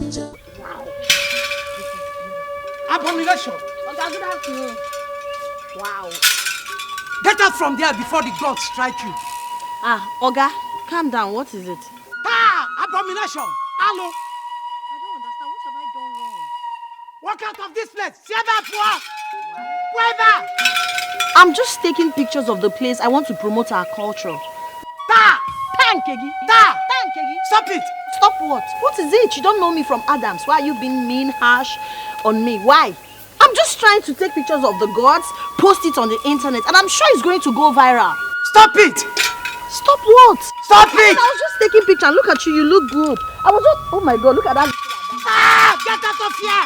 Wow. Abomination. Oga, good afternoon. Wow. Get out from there before the gods strike you. Oga, calm down. What is it? Abomination. Hello. I don't understand. What have I done wrong? Walk out of this place. See that for? Where? I'm just taking pictures of the place. I want to promote our culture. Stop it. Stop what? What is it? You don't know me from Adams. Why are you being mean, harsh on me? Why? I'm just trying to take pictures of the gods, post it on the internet, and I'm sure it's going to go viral. Stop it. Stop what? Stop it. I was just taking pictures. Look at you. You look good. I was just... Oh my God. Look at that. Get out of here.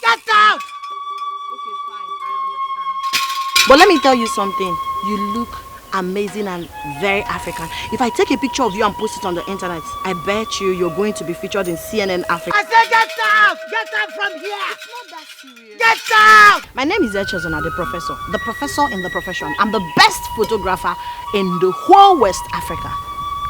Get out. Okay, fine. I understand. But let me tell you something. You look amazing and very African. If I take a picture of you and post it on the internet, I bet you're going to be featured in CNN Africa. I said get out! Get out from here! It's not that serious. Get out! My name is Echezona, the professor in the profession. I'm the best photographer in the whole West Africa.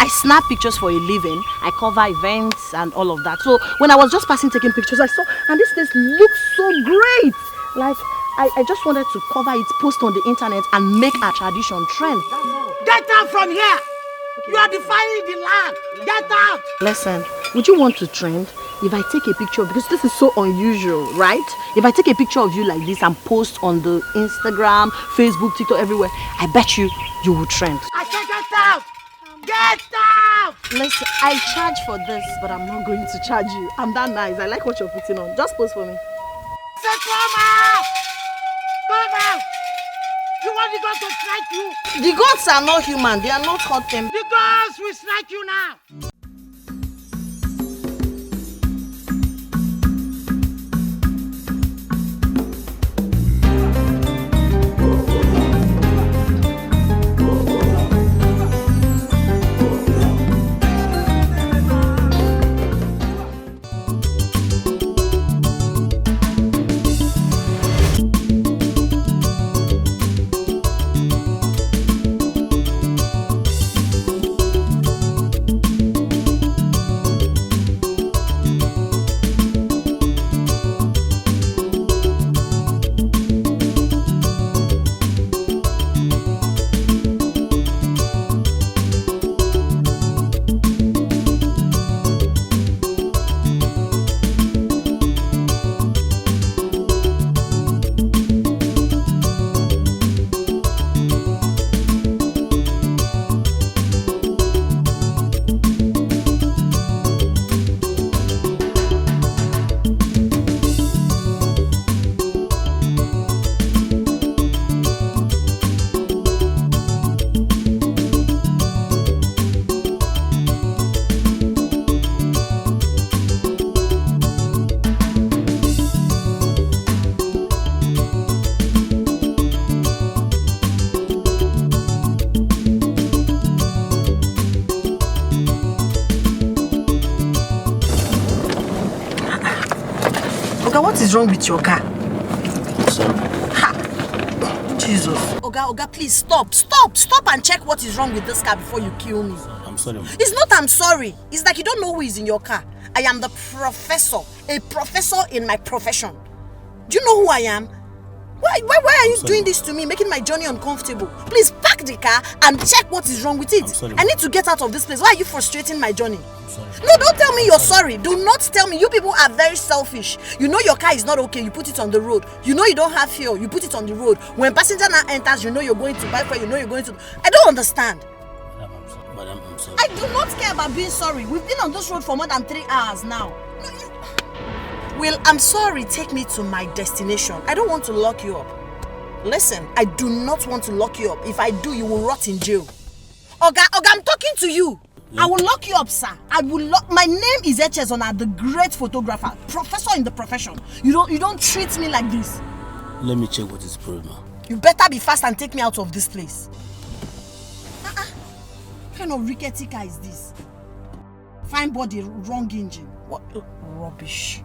I snap pictures for a living. I cover events and all of that. So when I was just passing taking pictures, I saw, and this place looks so great. Like, I just wanted to cover it, post on the internet, and make our tradition trend. That's all. Get out from here! Okay. You are defiling the land! Get out! Listen, would you want to trend? If I take a picture, because this is so unusual, right? If I take a picture of you like this and post on the Instagram, Facebook, TikTok, everywhere, I bet you will trend. I said get out! Get out! Listen, I charge for this, but I'm not going to charge you. I'm that nice. I like what you're putting on. Just post for me. Say come out! Come out! You want the gods to strike you? The gods are not human. They are not hot tempered. The gods will strike you now. What is wrong with your car? Sorry. Ha! Jesus. Oga, please stop and check what is wrong with this car before you kill me. I'm sorry. It's not I'm sorry. It's like you don't know who is in your car. I am the professor, a professor in my profession. Do you know who I am? Why are you doing this to me, making my journey uncomfortable? Please park the car and check what is wrong with it. I need to get out of this place. Why are you frustrating my journey? No, don't tell me you're sorry. Do not tell me. You people are very selfish. You know your car is not okay, you put it on the road. You know you don't have fuel, you put it on the road. When passenger now enters, you know you're going to buy fuel, you know you're going to... I don't understand. Madam, I'm sorry. I do not care about being sorry. We've been on this road for more than 3 hours now. Well, I'm sorry, take me to my destination. I don't want to lock you up. Listen, I do not want to lock you up. If I do, you will rot in jail. Oga, I'm talking to you. Yeah. I will lock you up, sir. My name is Echezona, the great photographer, professor in the profession. You don't treat me like this. Let me check what is the problem. You better be fast and take me out of this place. What kind of rickety car is this? Fine body, wrong engine. What rubbish.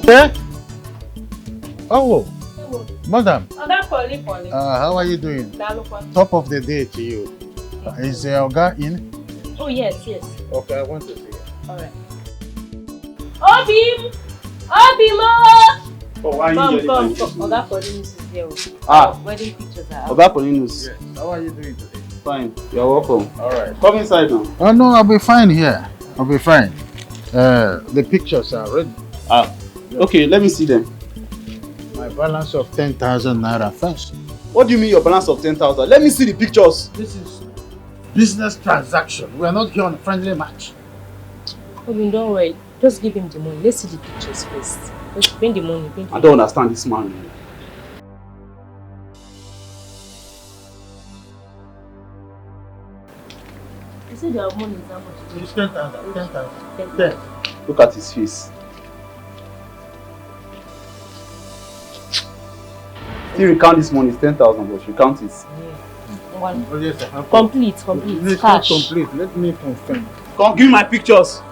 Yeah? Oh, madam. How are you doing? Top of the day to you. Is Oga in? Oh, yes. Okay, I want to see you. Alright. Obimo! Oh, why are you Come. Oga Paulinus is here. Wedding pictures are out. Oga Paulinus. Yes. How are you doing today? Fine. You're welcome. Alright. Come inside now. Oh no, I'll be fine here. I'll be fine. The pictures are ready. Okay, let me see them. My balance of 10,000 naira first. What do you mean your balance of 10,000? Let me see the pictures. This is business transaction. We are not here on a friendly match. Obimo, don't worry. Just give him the money. Let's see the pictures first. Just bring the money. I don't understand this man. You said your money is how much? It's 10,000. 10,000. Look at his face. Still recount this money, it's 10,000, but recount it. Complete. It's Cash. not complete. Let me confirm. Come, give me my pictures.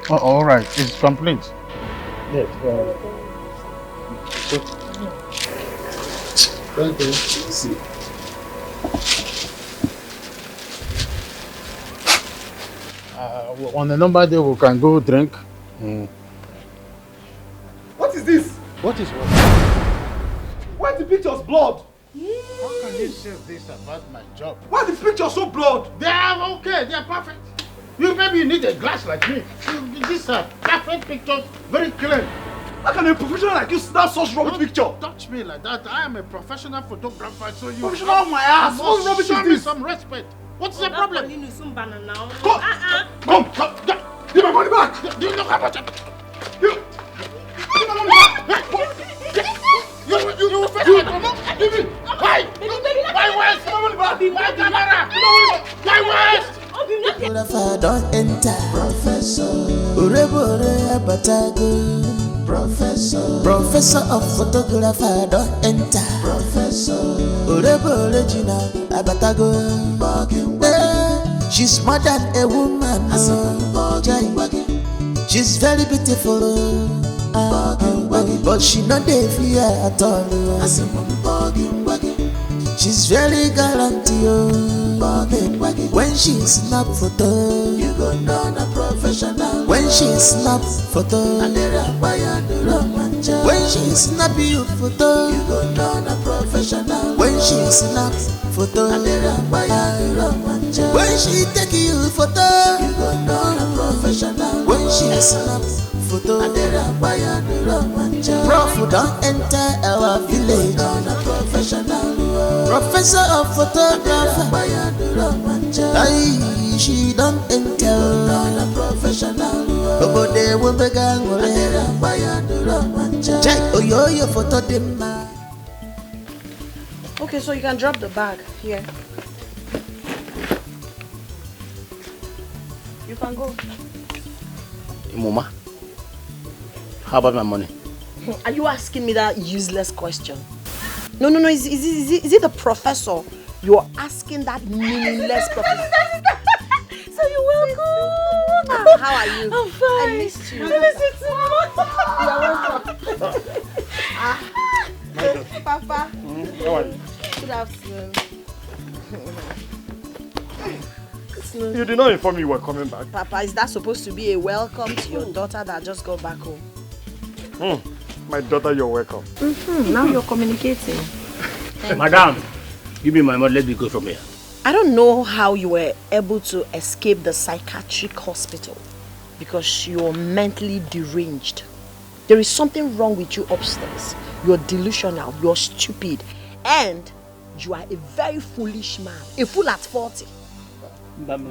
Oh, all right. It's complete. Yes. Thank you. See. On the number day, we can go drink. What is this? What is what? Why the pictures blood? How can you say this about my job? Why the pictures so blood? They are okay. They are perfect. Maybe you need a glass like me. These are perfect pictures, very clear. How can a professional like you snap such rubbish picture? Don't touch me like that. I am a professional photographer, so you Professional of my ass. What rubbish show is me this? some respect. What's the problem? Come. Give my money back. Do you know how much? Give my money back. You will fetch my promote. Give me. Why? Why waste? Give my money back. My camera. Why waste? Photographer don't enter. Professor. Urebore abatago. Professor of photographer don't enter. Professor. Urebore jina abatago. She's more than a woman. She's very beautiful. But she not dey fear at all. She's very gallant. When she snap photo, you go know the professional. When she snap photo, when she snap you photo, you go know the professional. When she snap photo, when she take you photo, you go know the professional. When she snap photo, Prof don't enter our village. Professor of photographer, she don't enter. Nobody will be gang. Check your photo them. Okay, so you can drop the bag here. You can go. Mama, how about my money? Are you asking me that useless question? No. Is it the professor? You're asking that meaningless professor. So you're welcome. How are you? I'm fine. I missed you. I miss you too much. Papa. How are you? Good afternoon. You did not inform me you were coming back. Papa, is that supposed to be a welcome to your daughter that just got back home? My daughter, you're welcome. Now you're communicating. Madam, give me my money. Let me go from here. I don't know how you were able to escape the psychiatric hospital because you're mentally deranged. There is something wrong with you upstairs. You're delusional, you're stupid, and you are a very foolish man. A fool at 40.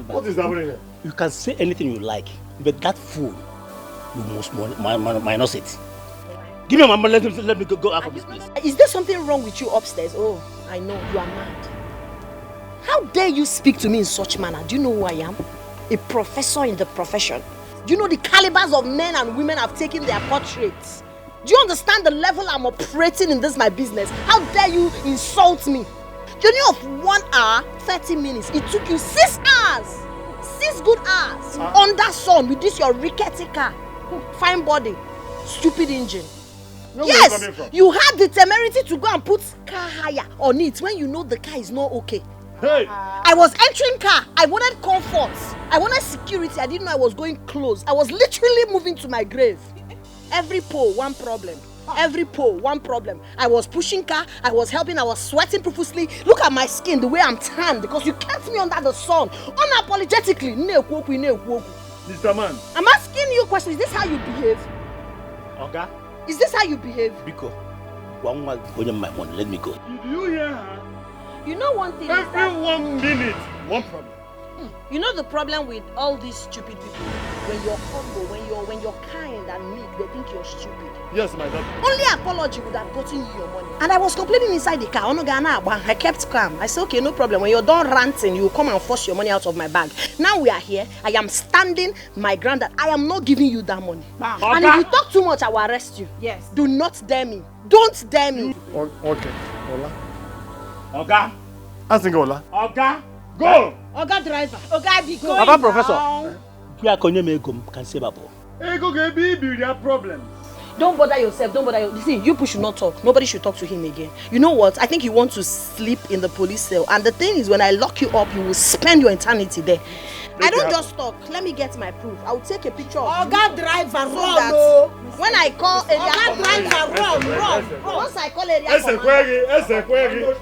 What is happening here? You can say anything you like, but that fool, you must minus it. Give me my money. Let me go out of this place. Is there something wrong with you upstairs? Oh, I know, you are mad. How dare you speak to me in such manner? Do you know who I am? A professor in the profession. Do you know the calibers of men and women have taken their portraits? Do you understand the level I'm operating in this my business? How dare you insult me? journey of 1 hour, 30 minutes. It took you 6 hours. 6 good hours. Under sun with this your rickety car. Fine body. Stupid engine. Yes, you had the temerity to go and put car hire on it when you know the car is not okay. Hey! I was entering car. I wanted comfort. I wanted security. I didn't know I was going close. I was literally moving to my grave. Every pole, one problem. Every pole, one problem. I was pushing car. I was helping. I was sweating profusely. Look at my skin, the way I'm tanned because you kept me under the sun. Unapologetically. Mr. Man. I'm asking you a question. Is this how you behave? Okay. Is this how you behave? Biko, one more going my money. Let me go. Did you hear her? You know one thing is Every that 1 minute, one problem. you know the problem with all these stupid people. When you're humble, when you're kind and meek, they think you're stupid. Yes, my daughter. Only apology would have gotten you your money. And I was complaining inside the car. I kept calm. I said, okay, no problem. When you're done ranting, you come and force your money out of my bag. Now we are here. I am standing my ground that I am not giving you that money. And if you talk too much, I will arrest you. Yes. Do not dare me. Don't dare me. Okay. Ola. Oga. I think Ola. Oga. Go! Oga driver. Oga be going. Papa Professor. You are going to can say babo. Ego be their problem. Don't bother yourself. Don't bother yourself. See, you should not talk. Nobody should talk to him again. You know what? I think you want to sleep in the police cell. And the thing is, when I lock you up, you will spend your eternity there. I don't just talk. Let me get my proof. I will take a picture of Oga driver, so run. that when I call area Oga driver, run. once I call area commander, Oga driver,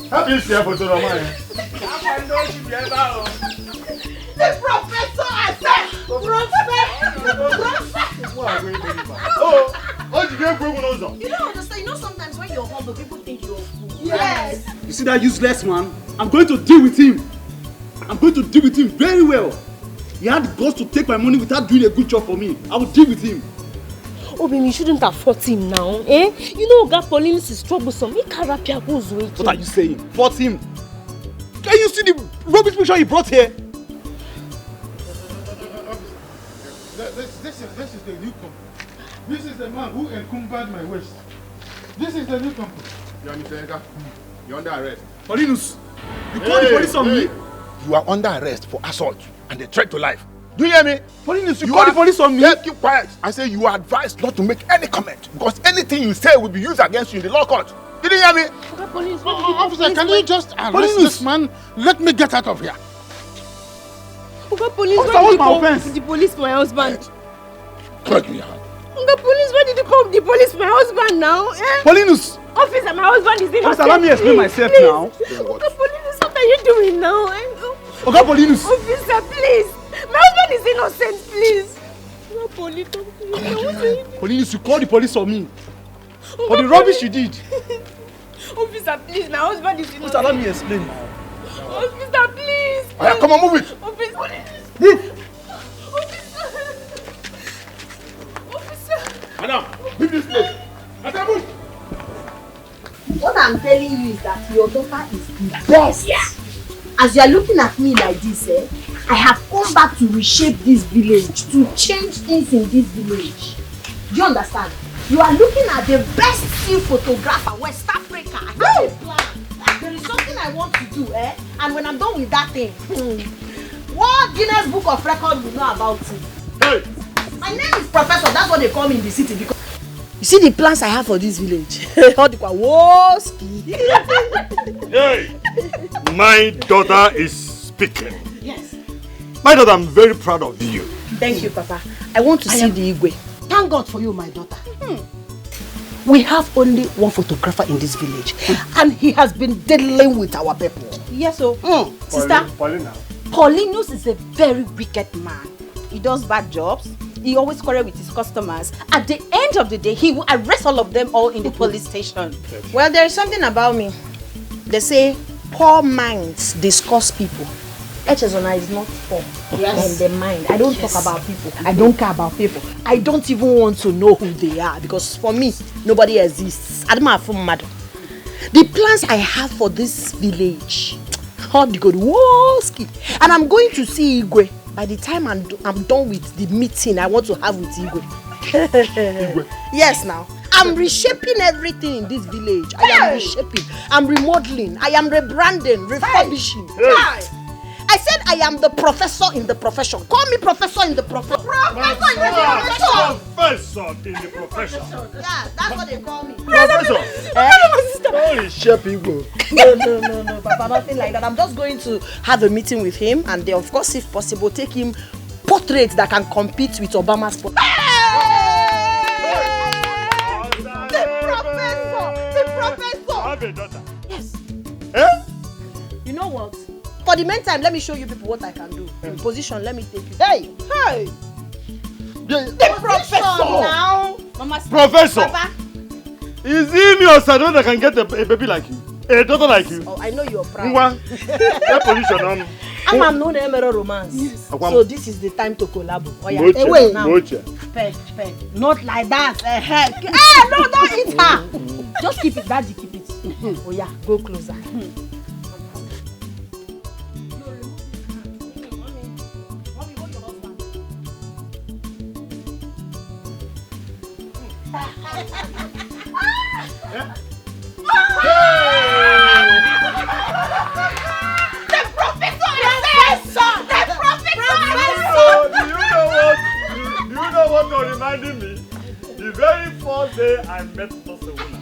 Happy to see you for the The professor, I said, you don't understand. You know sometimes when you're humble, people think you're a fool. Yes. You see that useless man? I'm going to deal with him. I'm going to deal with him very well. He had the guts to take my money without doing a good job for me. I will deal with him. Oh, baby, you shouldn't have fought him now, eh? You know, Oga Paulinus is troublesome. He can't rap your goes away. What are you saying? Fought him? Can you see the rubbish picture he brought here? This is the new company. This is the man who encumbered my waist. This is the new company. You understand, Eka? You're under arrest. Paulinus, you called the police on me? You are under arrest for assault and a threat to life. Do you hear me? Paulinus, you called the police on me? Yeah, keep quiet. I say you are advised not to make any comment because anything you say will be used against you in the law court. Did you hear me? Oga Paulinus, Officer, can you just arrest this man? Let me get out of here. Oga Paulinus, Officer, why did you what's my call offense? the police for my husband? Correct me, hand. Oga Paulinus, why did you call the police for my husband now? Eh? Paulinus! Officer, my husband is innocent. Officer, let me explain myself please. now. Oga Paulinus, what are you doing now? Oga Paulinus! Officer, please. My husband is innocent, please. Oga Paulinus, Paulinus, you called the police on me. For the rubbish you did. Officer, please, my husband is innocent. Officer, let me explain now. Officer, please. Right, come on, move it. Officer. Move! Officer. Madam, leave this place. Madam, move. what I'm telling you is that your daughter is the best. Yeah. As you are looking at me like this, I have come back to reshape this village, to change things in this village. Do you understand? You are looking at the best still photographer, West Africa. I have a plan. There is something I want to do, and when I'm done with that thing, what Guinness Book of Records will know about it? Hey! My name is Professor, that's what they call me in the city because you see the plans I have for this village. Hey! My daughter is speaking. Yes. My daughter, I'm very proud of you. Thank you, Papa. I want to see the Igwe. Thank God for you, my daughter. We have only one photographer in this village, and he has been dealing with our people. Yes, so. Sister, Paulina. Paulinus is a very wicked man. He does bad jobs. He always quarrels with his customers. At the end of the day, he will arrest all of them all in the police station. Well, there is something about me. They say poor minds discuss people. Echezona is not poor. Yes. In the mind. I don't talk about people. I don't care about people. I don't even want to know who they are because for me, nobody exists. The plans I have for this village, how good woski, and I'm going to see Igwe. by the time I'm done with the meeting I want to have with Igwe. Yes, now. I'm reshaping everything in this village. I am reshaping. I'm remodeling. I am rebranding, refurbishing. I said I am the professor in the profession. Call me professor in the profession. Professor in the profession. Professor in the profession. Yeah, that's what they call me. Professor. Holy shaping go. No, Papa, nothing like that. I'm just going to have a meeting with him, and then, of course, if possible, take him portraits that can compete with Obama's portrait. The professor. I have a daughter. Yes. Eh? You know what? For the meantime, let me show you people what I can do. In position, let me take you. Hey! The professor now. Mama, Professor. Papa. Is it me or Sadon that can get a baby like you? A daughter like you? Oh, I know you're proud. That position. I'm known to romance. Yes. So this is the time to collabo. Oh, yeah. Mocha, Hey, wait now. Mocha. Peg. Not like that. No, don't eat her. Just keep it, Daddy, keep it. Oh yeah, go closer. Reminding me, the very first day I met Barcelona.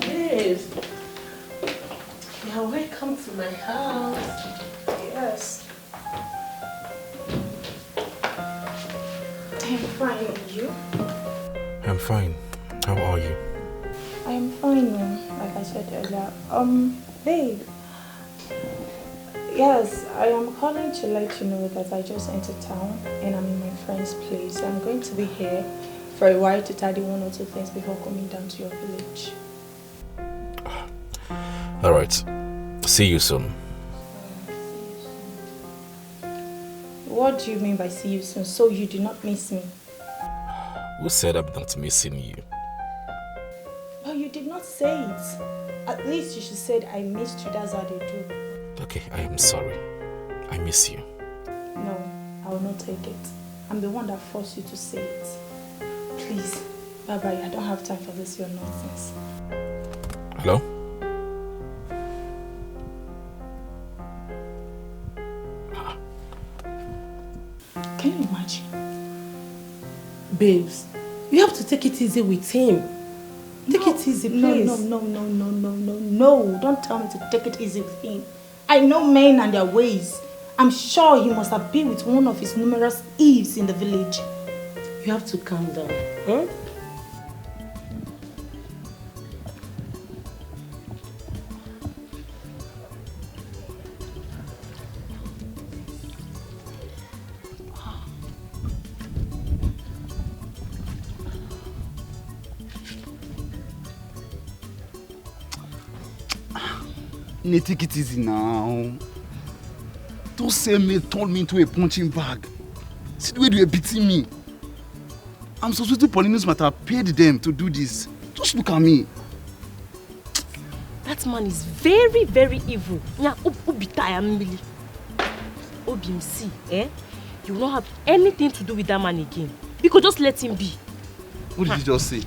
Yes. You're welcome to my house. Yes. I'm fine, and you? I'm fine. How are you? I'm fine, like I said earlier. Babe. Yes, I am calling to let you know that I just entered town and I'm in my friend's place. I'm going to be here for a while to tidy one or two things before coming down to your village. Alright. See you soon. What do you mean by see you soon? So you do not miss me? Who said I'm not missing you? But you did not say it. At least you should say I missed you. That's how they do. Okay, I am sorry. I miss you. No, I will not take it. I'm the one that forced you to say it. Please, bye-bye. I don't have time for this your nonsense. Hello? Can you imagine? Babes, you have to take it easy with him. Take it easy, please. No. Don't tell me to take it easy with him. I know men and their ways. I'm sure he must have been with one of his numerous Eves in the village. You have to calm down. Huh? Take it easy now. Don't say me turn me into a punching bag. See the way you are beating me. I'm supposed to Pauline's matter paid them to do this. Just look at me. That man is very, very evil. Obimsi, you will not have anything to do with that man again. You could just let him be. What did you just say?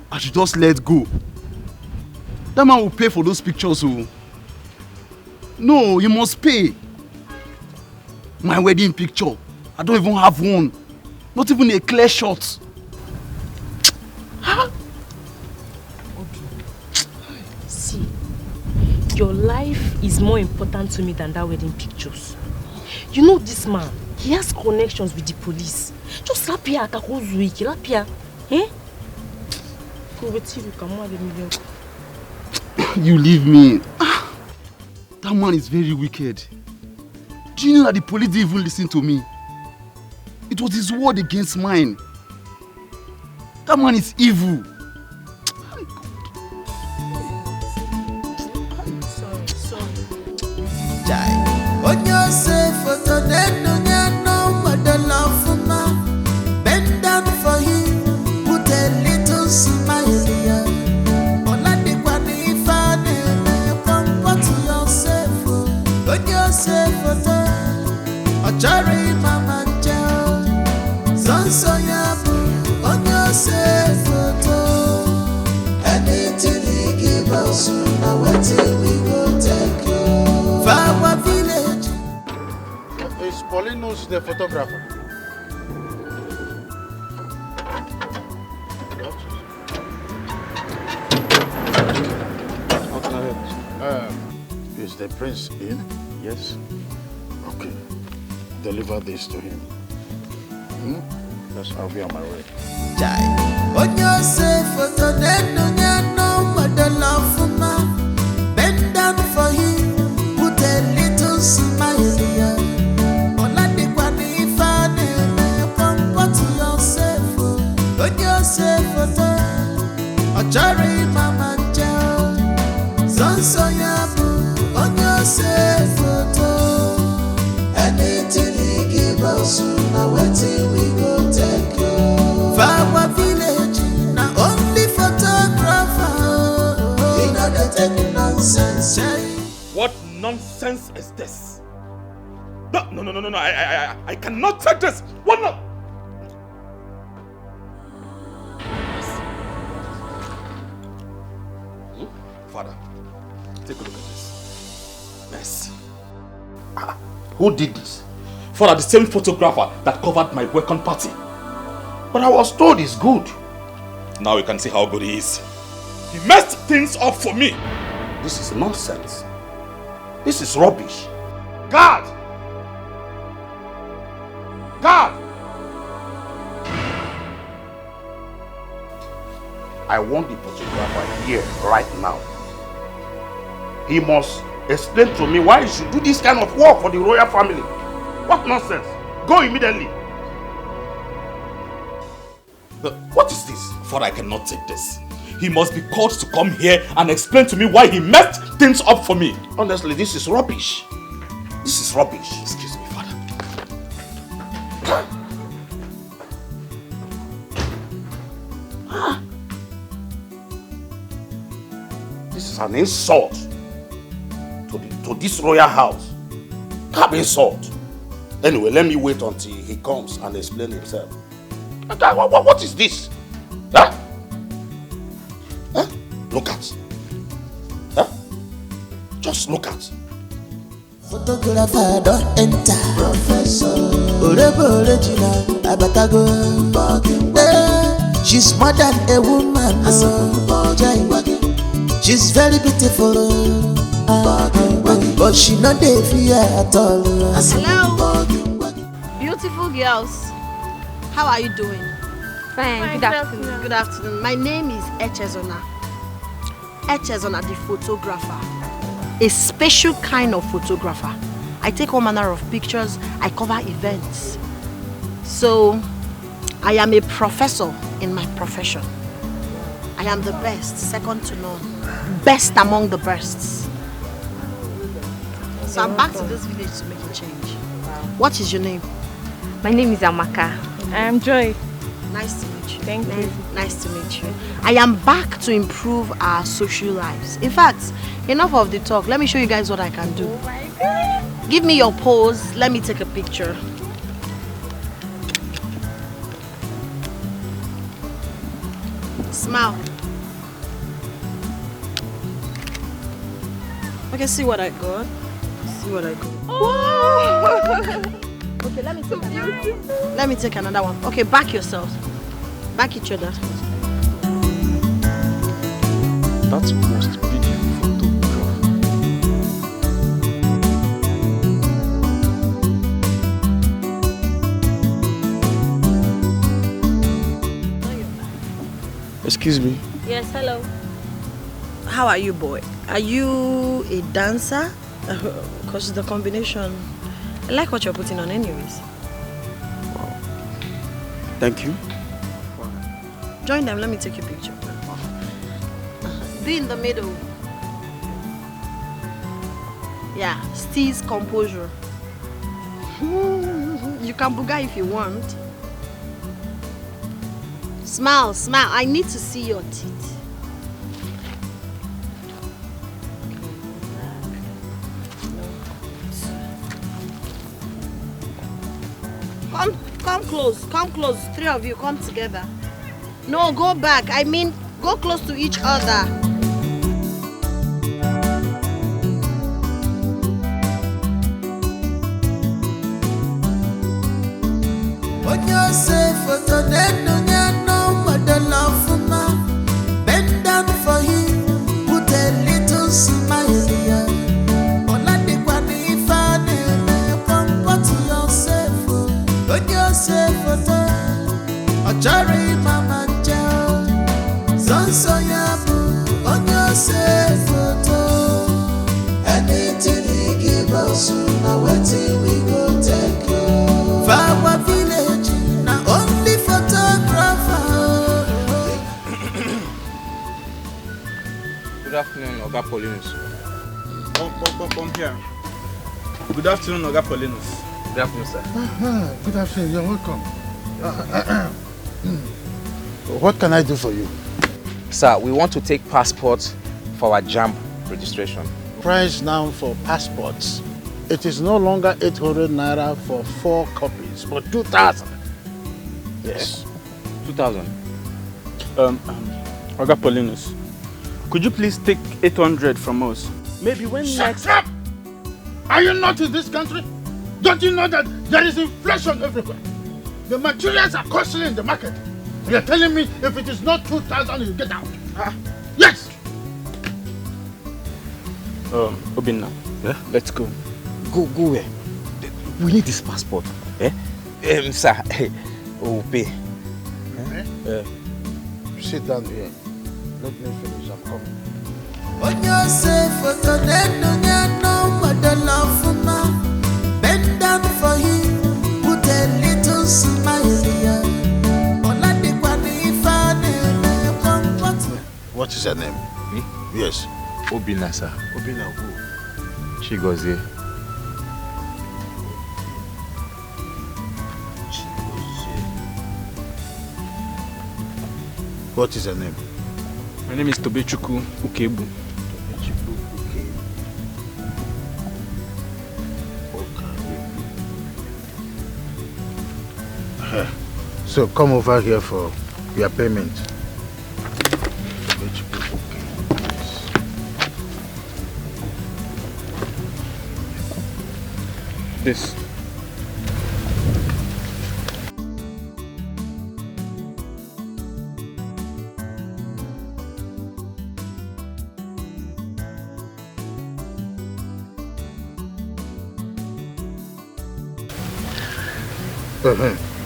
I should just let go. That man will pay for those pictures. Oh. No, you must pay. My wedding picture. I don't even have one. Not even a clear shot. See, your life is more important to me than that wedding pictures. You know this man, he has connections with the police. Just slap here, eh? You leave me. That man is very wicked. Do you know that the police didn't even listen to me? It was his word against mine. That man is evil. Bend down for him, put a little smile here. photo. Ochari mama chao. Zonso yabu. Onyo say photo. Anything he give us, now waiting we go take you. Our village. Is Paulinus the photographer? How can I help you? Is the prince in? Yes. Okay. Deliver this to him. Yes, I'll be on my way. On your safe photo, then no but the love for man. Bend down for him, put a little smile here. On yourself, on your safe photo. Ochari mama chao. Zonso yabu, on your safe photo. Anything he give us, now waiting we go take you. Our village, now only photographer. We know that any nonsense. What nonsense is this? No, I cannot take this. What not? Father, take a look at this. Yes. Who did this? Father, the same photographer that covered my welcome party. But I was told he's good. Now you can see how good he is. He messed things up for me. This is nonsense. This is rubbish. God! God! I want the photographer here right now. He must explain to me why he should do this kind of work for the royal family. What nonsense? Go immediately. What is this? Father, I cannot take this. He must be called to come here and explain to me why he messed things up for me. Honestly, this is rubbish. This is rubbish. Excuse me, Father. This is an insult to this royal house. Can't be insult. Anyway, let me wait until he comes and explain himself. What is this? Huh? Huh? Look at. Huh? Just look at. Photographer don't enter. Professor. Orebo original. Abatago. She's more than a woman. She's very beautiful. But she not dey fear at all. Hello. Beautiful girls. How are you doing? Fine. Good afternoon. Good afternoon. My name is Echezona. Echezona, the photographer. A special kind of photographer. I take all manner of pictures. I cover events. So, I am a professor in my profession. I am the best, second to none. Best among the bests. So I'm back to this village to make a change. What is your name? My name is Amaka. I am Joy. Nice to meet you. Thank you. Nice to meet you. I am back to improve our social lives. In fact, enough of the talk. Let me show you guys what I can do. Oh my God. Give me your pose. Let me take a picture. Smile. Okay, see what I got. See what I got. Oh. Okay, let me take another one. Let me take another one. Okay, back yourselves. Back each other. That's most beautiful photograph. Excuse me. Yes, hello. How are you, boy? Are you a dancer? Because the combination. I like what you're putting on anyways. Wow. Thank you. Join them, let me take your picture. Be in the middle. Yeah, Steve's composure. You can booga if you want. Smile, smile. I need to see your teeth. Come close. Come close. 3 of you, come together. No, go back. I mean, go close to each other. Bend down for him, put a little smile here. Cherry mama Joe, Zonso Yabu, on your safe photo. Anything he give us, now waiting we go take you. Our village, now only photographer. Good afternoon, Oga Paulinus. Come here. Good afternoon, Oga Paulinus. Good afternoon, sir. Good afternoon, you're welcome. What can I do for you? Sir, we want to take passports for our JAMB registration. Price now for passports. It is no longer 800 naira for 4 copies, but 2,000. Yes. 2,000. Oga Paulinus, could you please take 800 from us? Maybe when next... Shut up! Are you not in this country? Don't you know that there is inflation everywhere? The materials are costly in the market. You're telling me if it is not 2,000, you get out? Yes! Obinna, yeah? Let's go. Go where? We need this passport. Sir, we'll pay. Sit down here. Let me finish. I'm coming. On your safe photo, bend down for him, put a little smile here. What is her name? Me? Yes. Obinna, sir. Obinna who? She goes here. What is her name? My name is Tobechukwu Ukebu. Tobechukwu Ukebu. So come over here for your payment. This.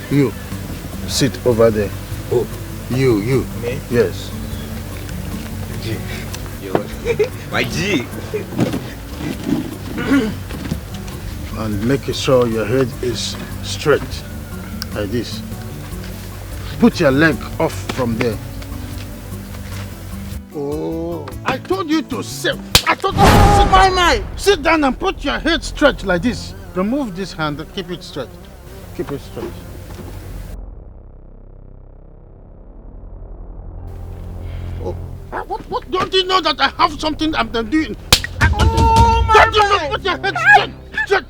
You, sit over there. Oh. You. Me? Yes. G. My G. And make sure your head is straight, like this. Put your leg off from there. Oh, I told you to sit. I told you to sit. Sit down and put your head straight like this. Remove this hand and keep it straight. Keep it straight. Oh, what? Don't you know that I have something I'm doing? Don't you know? Put your head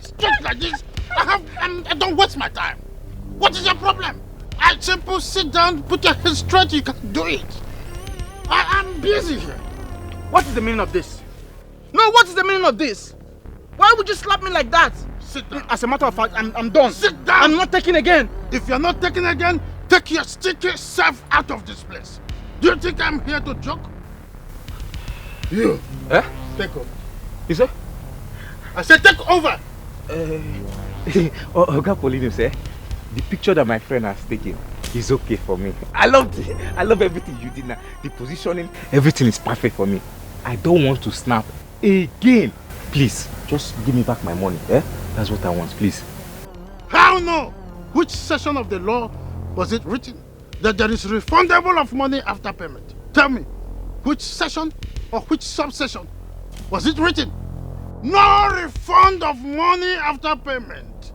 straight like this. I don't waste my time. What is your problem? I simply sit down, put your head straight, you can do it. I'm busy here. What is the meaning of this? No, what is the meaning of this? Why would you slap me like that? Sit down. As a matter of fact, I'm done. Sit down. I'm not taking again. If you're not taking again, take your sticky self out of this place. Do you think I'm here to joke? You. Take over. You say? I said take over. Oga Paulinus, the picture that my friend has taken is okay for me. I love everything you did now. The positioning, everything is perfect for me. I don't want to snap again. Please, just give me back my money. That's what I want, please. How no? Which section of the law was it written that there is refundable of money after payment? Tell me, which section or which subsection was it written? No refund of money after payment.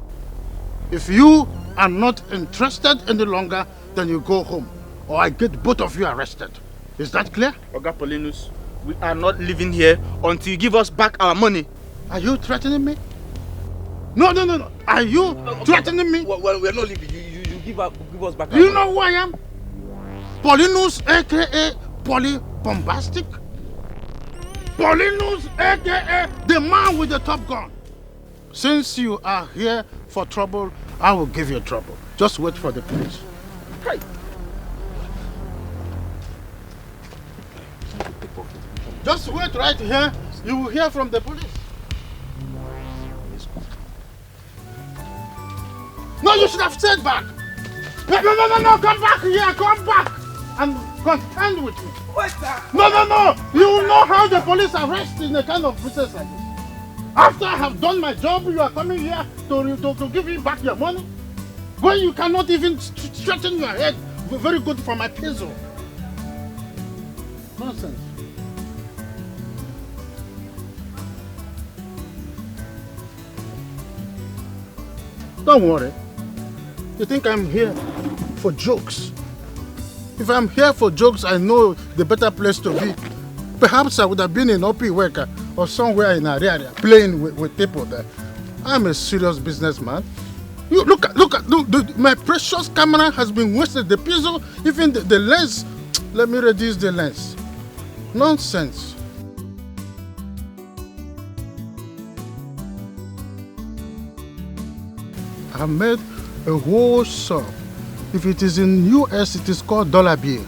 If you are not interested any longer, then you go home, or I get both of you arrested. Is that clear? Oga Paulinus, we are not living here until you give us back our money. Are you threatening me? No. Are you threatening me? Well, we're not leaving. You give us back. You know who I am? Polinus, aka Poly Bombastic. Polinus, aka the man with the top gun. Since you are here for trouble, I will give you trouble. Just wait for the police. Hey. Just wait right here. You will hear from the police. No, you should have stayed back. No, come back here, come back and contend with me. What's that? No. You know how the police arrest in a kind of process like this. After I have done my job, you are coming here to give me back your money? When you cannot even straighten your head, very good for my peso. Nonsense. Don't worry. You think I'm here for jokes? If I'm here for jokes, I know the better place to be. Perhaps I would have been in OBIO or somewhere in Ariaria playing with people there. I'm a serious businessman. You look at my precious camera has been wasted. The piezo, even the lens. Let me reduce the lens. Nonsense. I made a whole sum. If it is in US, it is called dollar bill.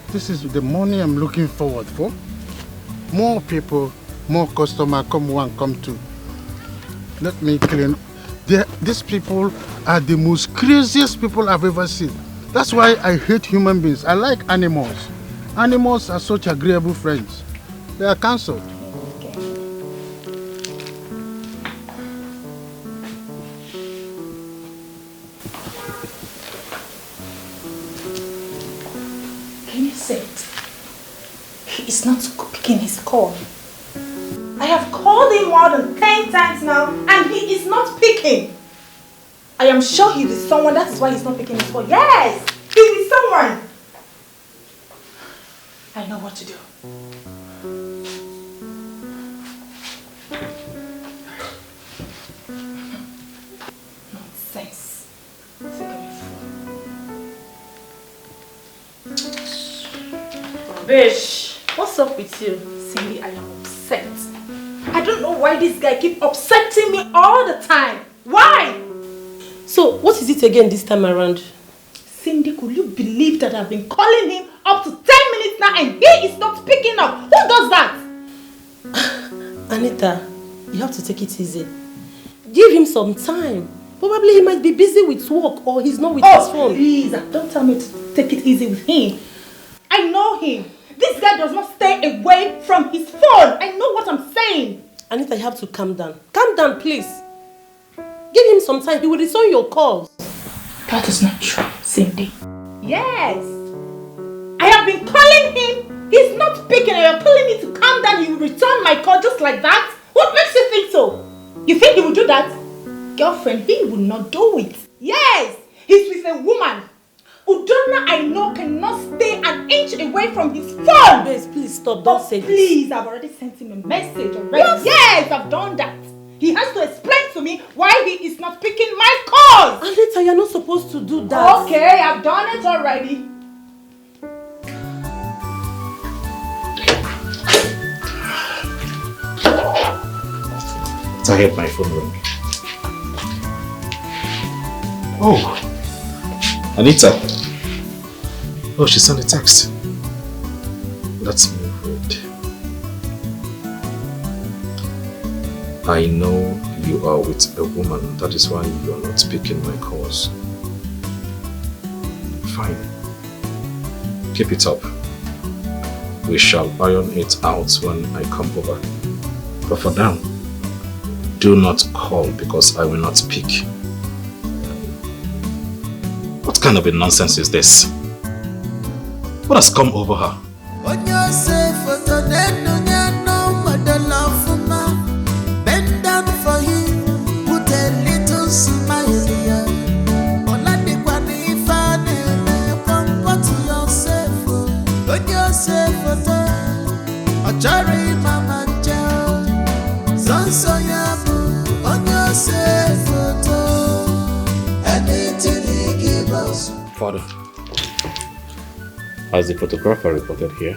This is the money I'm looking forward for. More people, more customers, come one, come two. Let me clean. These people are the most craziest people I've ever seen. That's why I hate human beings. I like animals. Animals are such agreeable friends. They are cancelled. He is not picking his call. I have called him more than 10 times now and he is not picking. I am sure he is someone, that is why he's not picking his call. Yes, he is someone. I know what to do. Nonsense. Bish, what's up with you? Cindy, I am upset. I don't know why this guy keeps upsetting me all the time. Why? So, what is it again this time around? Cindy, could you believe that I've been calling him up to 10 minutes now and he is not picking up? Who does that? Anita, you have to take it easy. Give him some time. Probably he might be busy with work or he's not with his phone. Please, don't tell me to take it easy with him. I know him. This guy does not stay away from his phone. I know what I'm saying. Anita, you have to calm down. Calm down, please. Give him some time. He will return your calls. That is not true, Cindy. Yes. I have been calling him. He's not picking. And you're telling me to calm down. He will return my call just like that? What makes you think so? You think he will do that? Girlfriend, he will not do it. Yes. He's with a woman. Udonna, I know, cannot stay an inch away from his phone. Bess, please stop. Don't say this. Please, I've already sent him a message already. Yes, I've done that. He has to explain to me why he is not picking my calls. Anita, you're not supposed to do that. Okay, I've done it already. I heard my phone ring. Oh, Anita. Oh, she sent a text. Let's move it. I know you are with a woman. That is why you are not picking my calls. Fine. Keep it up. We shall iron it out when I come over. But for now, do not call because I will not pick. What kind of a nonsense is this? What has come over her? Bend down for him, put a little smile here. Comfort yourself, put yourself on Mama Joe. Sonso yabu, on yourself. Father, has the photographer reported here?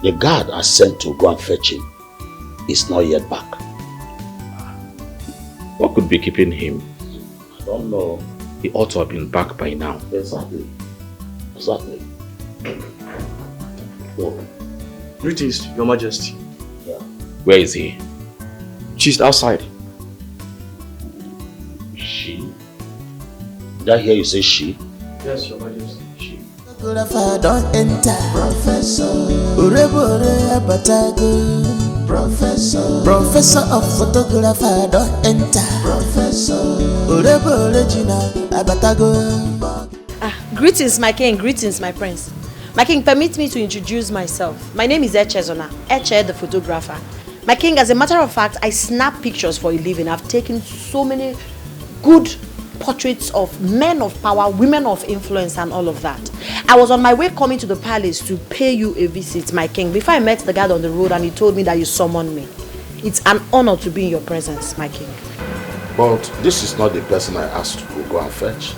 The guard I sent to go and fetch him is not yet back. What could be keeping him? I don't know. He ought to have been back by now. Exactly. Oh. Greetings, Your Majesty. Yeah. Where is he? She's outside. She? Did I hear you say she? Yes, Your Majesty. She. Photographer don't enter. Professor. Professor of photographer don't enter. Professor. Greetings, my king. Greetings, my prince. My king, permit me to introduce myself. My name is Echezona, Eche the photographer. My king, as a matter of fact, I snap pictures for a living. I've taken so many good portraits of men of power, women of influence, and all of that. I was on my way coming to the palace to pay you a visit, my king, before I met the guard on the road and he told me that you summoned me. It's an honor to be in your presence, my king. But this is not the person I asked to go and fetch.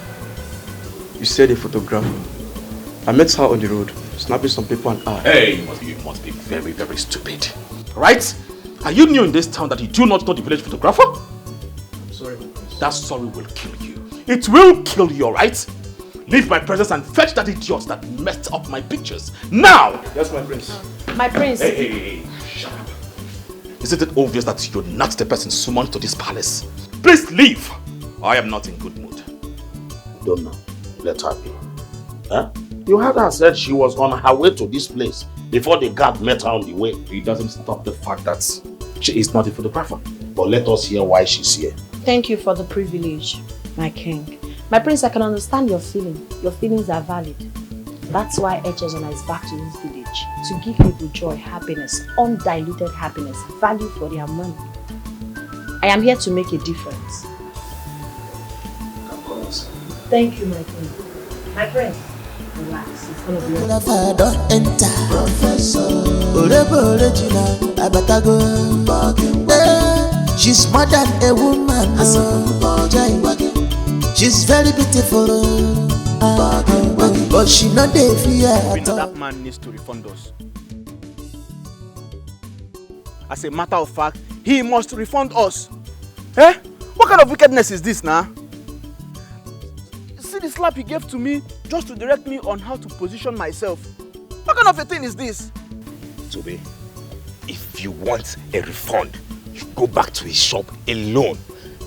You said a photographer. I met her on the road, snapping some people and Hey, you must be very, very stupid. Right? Are you new in this town that you do not know the village photographer? I'm sorry, my prince. That sorry will kill you. It will kill you, alright? Leave my presence and fetch that idiot that messed up my pictures. Now! Yes, my prince. My prince. Hey, shut up. Isn't it obvious that you're not the person summoned to this palace? Please leave! I am not in good mood. Don't know. Let her be. Huh? You heard her said she was on her way to this place before the guard met her on the way. It doesn't stop the fact that she is not a photographer. But let us hear why she's here. Thank you for the privilege, my king. My prince, I can understand your feeling. Your feelings are valid. That's why Echezona is back to this village. To give people joy, happiness, undiluted happiness, value for their money. I am here to make a difference. Thank you, my king. My prince, relax. It's gonna be Photographer don't enter. Professor. She's more than a woman. She's very beautiful. But she not the fear. That man needs to refund us. As a matter of fact, he must refund us. Eh? What kind of wickedness is this now? See the slap he gave to me just to direct me on how to position myself. What kind of a thing is this? Tobe, if you want a refund, you go back to his shop alone.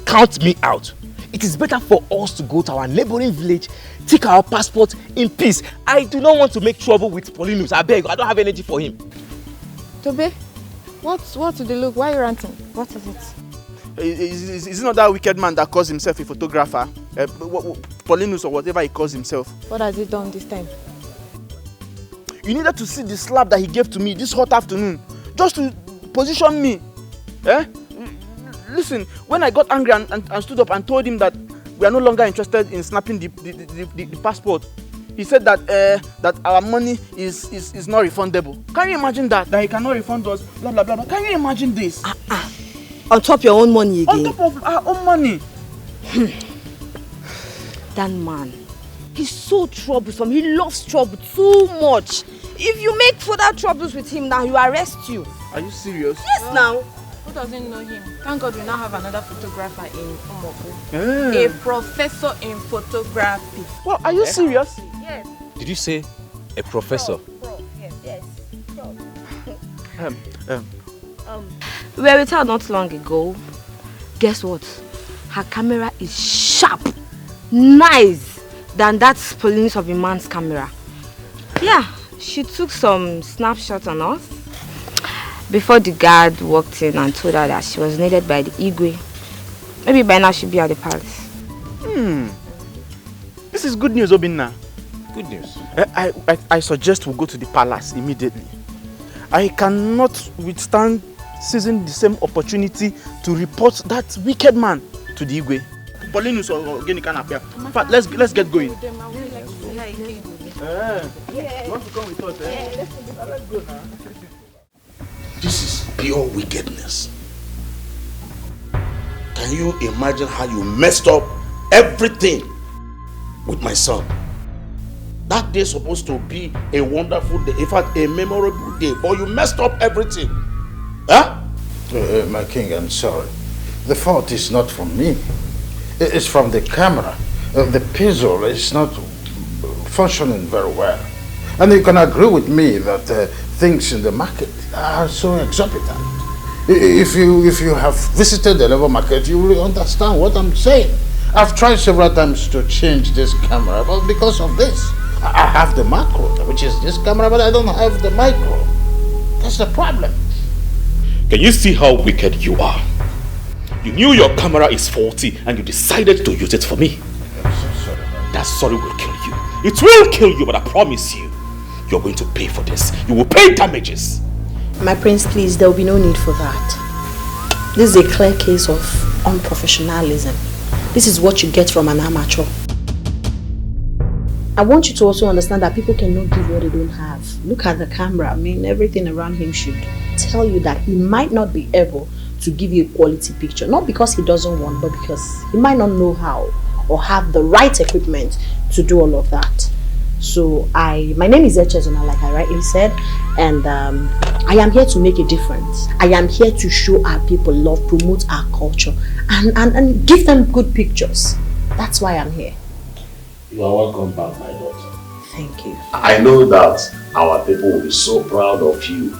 Count me out. It is better for us to go to our neighboring village, take our passport in peace. I do not want to make trouble with Paulinus. I beg, I don't have energy for him. Tobe, what's the look? Why are you ranting? What is it? Is it not that wicked man that calls himself a photographer? Paulinus or whatever he calls himself. What has he done this time? You needed to see the slap that he gave to me this hot afternoon, just to position me. Eh? Listen, when I got angry and stood up and told him that we are no longer interested in snapping the passport, he said that that our money is not refundable. Can you imagine that? That he cannot refund us, blah blah blah. Can you imagine this? On top your own money again. On top of our own money. That man, he's so troublesome. He loves trouble too much. If you make further troubles with him now, he will arrest you. Are you serious? Yes, now. Who doesn't know him? Thank God we now have another photographer in Okonkwo. A professor in photography. Well, are you serious? Yes. Did you say a professor? Yes. We were with her not long ago. Guess what? Her camera is sharp, nice than that police of a man's camera. Yeah, she took some snapshots on us before the guard walked in and told her that she was needed by the EBUBE. Maybe by now she'll be at the palace. This is good news, Obinna. Good news. I suggest we go to the palace immediately. I cannot withstand seizing the same opportunity to report that wicked man to the EBUBE. Paulinus or Geni can appear. But let's get going. You want to come with us? Let's go now. This is pure wickedness. Can you imagine how you messed up everything with my son. That day is supposed to be a wonderful day, in fact, a memorable day, but you messed up everything. Huh? My king, I'm sorry. The fault is not from me. It's from the camera. The pixel is not functioning very well. And you can agree with me that things in the market are so exorbitant. If you have visited the level market, you will understand what I'm saying. I've tried several times to change this camera, but because of this, I have the macro, which is this camera, but I don't have the micro. That's the problem. Can you see how wicked you are? You knew your camera is faulty and you decided to use it for me. I'm so sorry. That sorry will kill you. It will kill you, but I promise you, you're going to pay for this. You will pay damages. My prince, please, there will be no need for that. This is a clear case of unprofessionalism. This is what you get from an amateur. I want you to also understand that people cannot give what they don't have. Look at the camera. I mean, everything around him should tell you that he might not be able to give you a quality picture. Not because he doesn't want, but because he might not know how or have the right equipment to do all of that. So my name is Echezona, like I rightly said, and I am here to make a difference. I am here to show our people love, promote our culture, and give them good pictures. That's why I'm here. You are welcome back, my daughter. Thank you. I know that our people will be so proud of you.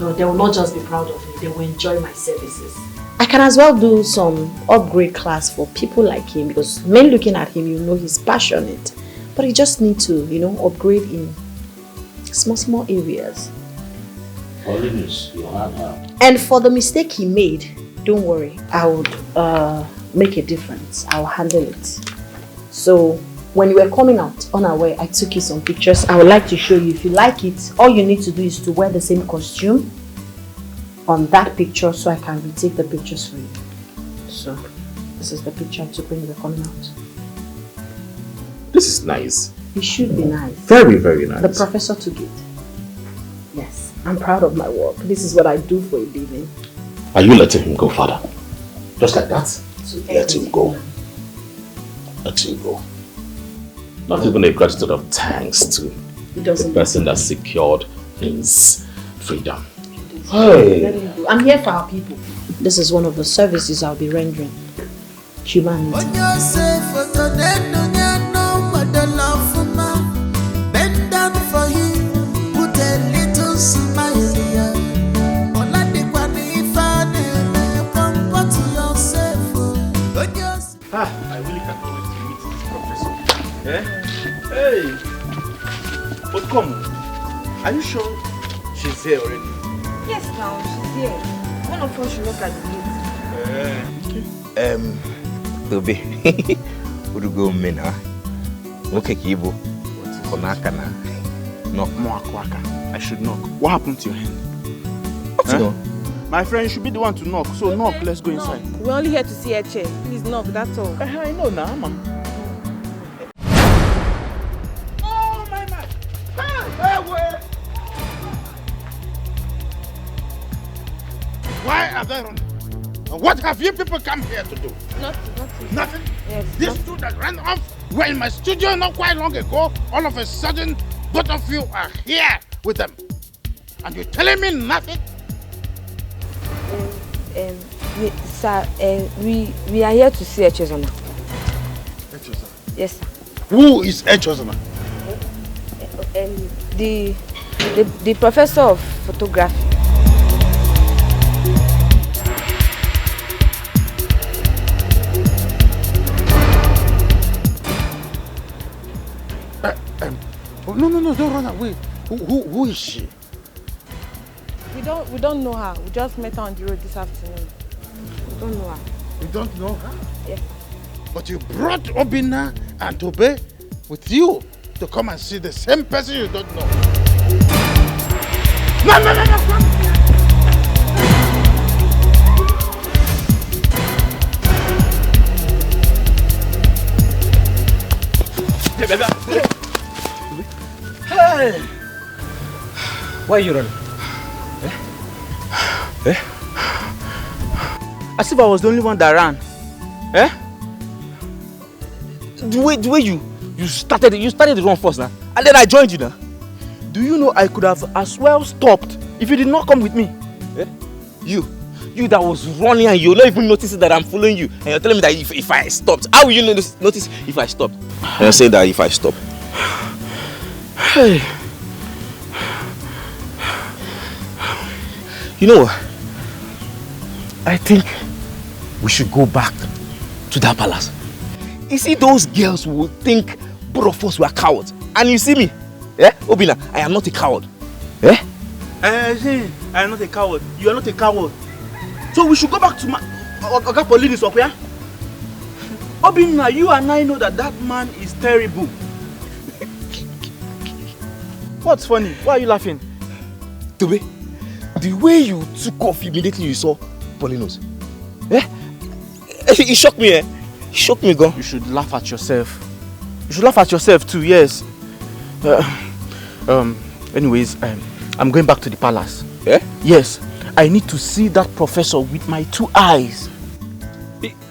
No, they will not just be proud of me, they will enjoy my services. I can as well do some upgrade class for people like him, because men looking at him, you know he's passionate. But he just needs to, upgrade in small areas. And for the mistake he made, don't worry, I would make a difference. I'll handle it. So, when you were coming out unaware, I took you some pictures. I would like to show you. If you like it, all you need to do is to wear the same costume on that picture so I can retake the pictures for you. So, this is the picture I took when you were coming out. This is nice. It should be nice. Very, very nice. The professor took it. Yes, I'm proud of my work. This is what I do for a living. Are you letting him go, father? Just like that? Let him go. Let him go. Not even a gratitude of thanks to the person that secured his freedom. Hey. I'm here for our people. This is one of the services I'll be rendering. Humanity. Bend down for him, put a little smile here. I really can't wait to meet this professor. Hey! But come, are you sure she's here already? Yes, now she's here. One of us should look at the gate. Tobe, would go mena? Okay, Kibo. Konakana. Knock more kwaka. I should knock. What happened to your hand? Huh? My friend, you should be the one to knock. So knock, let's go inside. We're only here to see a chair. Please knock, that's all. I know now, man. Oh, my man! Hey, why are they running? And what have you people come here to do? Nothing? Yes. These two that ran off were in my studio not quite long ago. All of a sudden, both of you are here with them. And you're telling me nothing? Sir, we are here to see Echezona. Echezona? Yes, sir. Who is Echezona? The professor of photography. No, don't run away. Who is she? We don't know her. We just met her on the road this afternoon. We don't know her. You don't know her? Yes. But you brought Obina and Tobe with you to come and see the same person you don't know. No, come. Hey! Why are you running? As if I was the only one that ran. The way You started the run first now. And then I joined you now. Do you know I could have as well stopped if you did not come with me? Eh? You that was running and you're not even noticing that I'm following you. And you're telling me that if I stopped, how will you notice if I stopped? And you're saying that if I stop. Hey. You know what? I think we should go back to that palace. You see, those girls will think both of us were cowards. And you see me, Obina, I am not a coward. I am not a coward. You are not a coward. So we should go back to Oga Paulinus up here. Obina, you and I know that man is terrible. What's funny? Why are you laughing? Tobe, the way you took off immediately you saw Paulinus. It shocked me, It shocked me, girl. You should laugh at yourself. You should laugh at yourself too, yes. Anyways, I'm going back to the palace. Yes. I need to see that professor with my 2 eyes.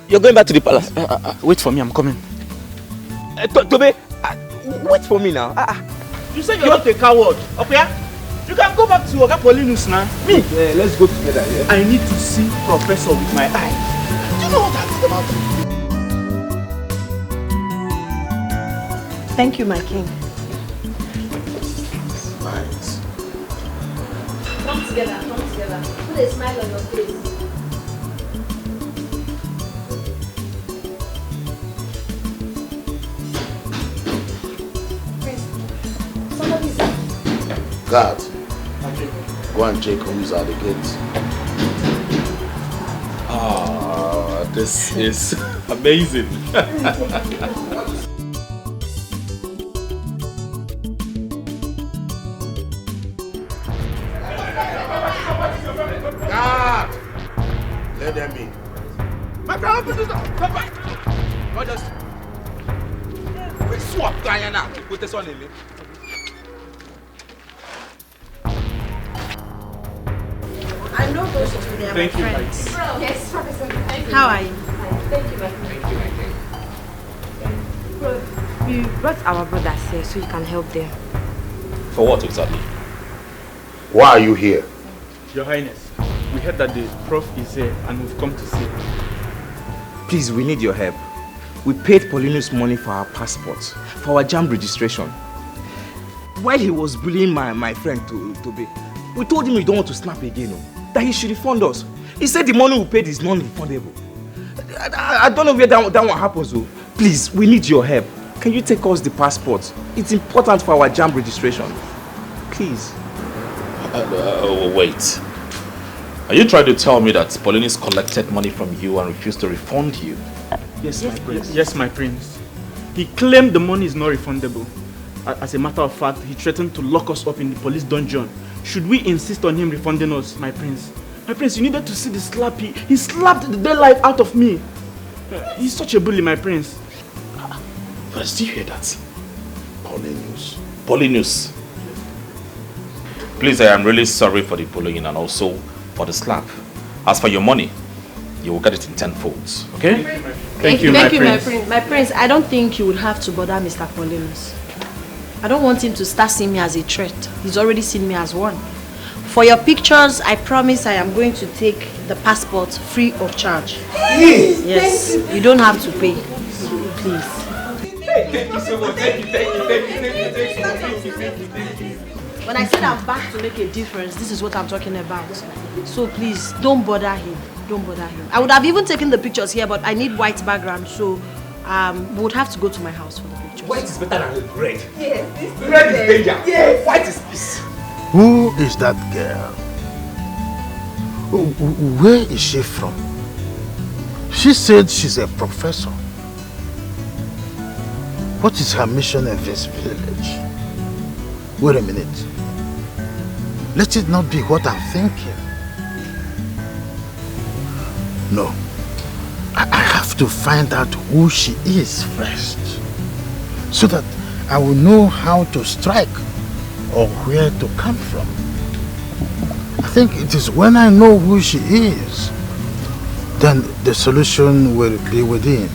You're going back to the palace? Wait for me, I'm coming. Tobe, wait for me now. You said you're not a coward, okay? You can go back to Oga Paulinus now. Me? Yeah, let's go together. Yeah. I need to see professor with my eyes. Do you know what that is about? Thank you, my king. Nice. Come together. Put a smile on your face. God, go and check who's at the gate. Ah, this is amazing. God, let them in. My friend, open this door. Come back. What just? We swap Diana with this one in me. I know those two, they are my friends. Yes, Professor. Thank you. How are you? Thank you, my friend. We brought our brothers here so you can help them. For what exactly? Why are you here? Your Highness, we heard that the prof is here and we've come to see. Please, we need your help. We paid Paulinus money for our passports, for our JAMB registration. While he was bullying my friend Tobe, we told him we don't want to snap again, that he should refund us. He said the money we paid is non-refundable. I don't know where that one happens though. Please, we need your help. Can you take us the passport? It's important for our JAMB registration. Please. Wait. Are you trying to tell me that Paulinus collected money from you and refused to refund you? Yes, my prince. Yes, my prince. He claimed the money is not refundable. As a matter of fact, he threatened to lock us up in the police dungeon. Should we insist on him refunding us, my prince? My prince, you needed to see the slap. He slapped the daylight out of me. He's such a bully, my prince. But do you hear that? Paulinus. Please, I am really sorry for the bullying and also for the slap. As for your money, you will get it in 10 folds, okay? Thank you, my prince. My prince, I don't think you would have to bother Mr. Paulinus. I don't want him to start seeing me as a threat. He's already seen me as one. For your pictures, I promise I am going to take the passport free of charge. Yes, you don't have to pay. Please. Thank you so much. Thank you. When I said I'm back to make a difference, this is what I'm talking about. So please, don't bother him. Don't bother him. I would have even taken the pictures here, but I need white background, so we would have to go to my house for the pictures. White is better than red. Yes. Red is danger. Yes. White is peace. Who is that girl? Where is she from? She said she's a professor. What is her mission in this village? Wait a minute. Let it not be what I'm thinking. No. I have to find out who she is first, so that I will know how to strike or where to come from. I think it is when I know who she is, then the solution will be within.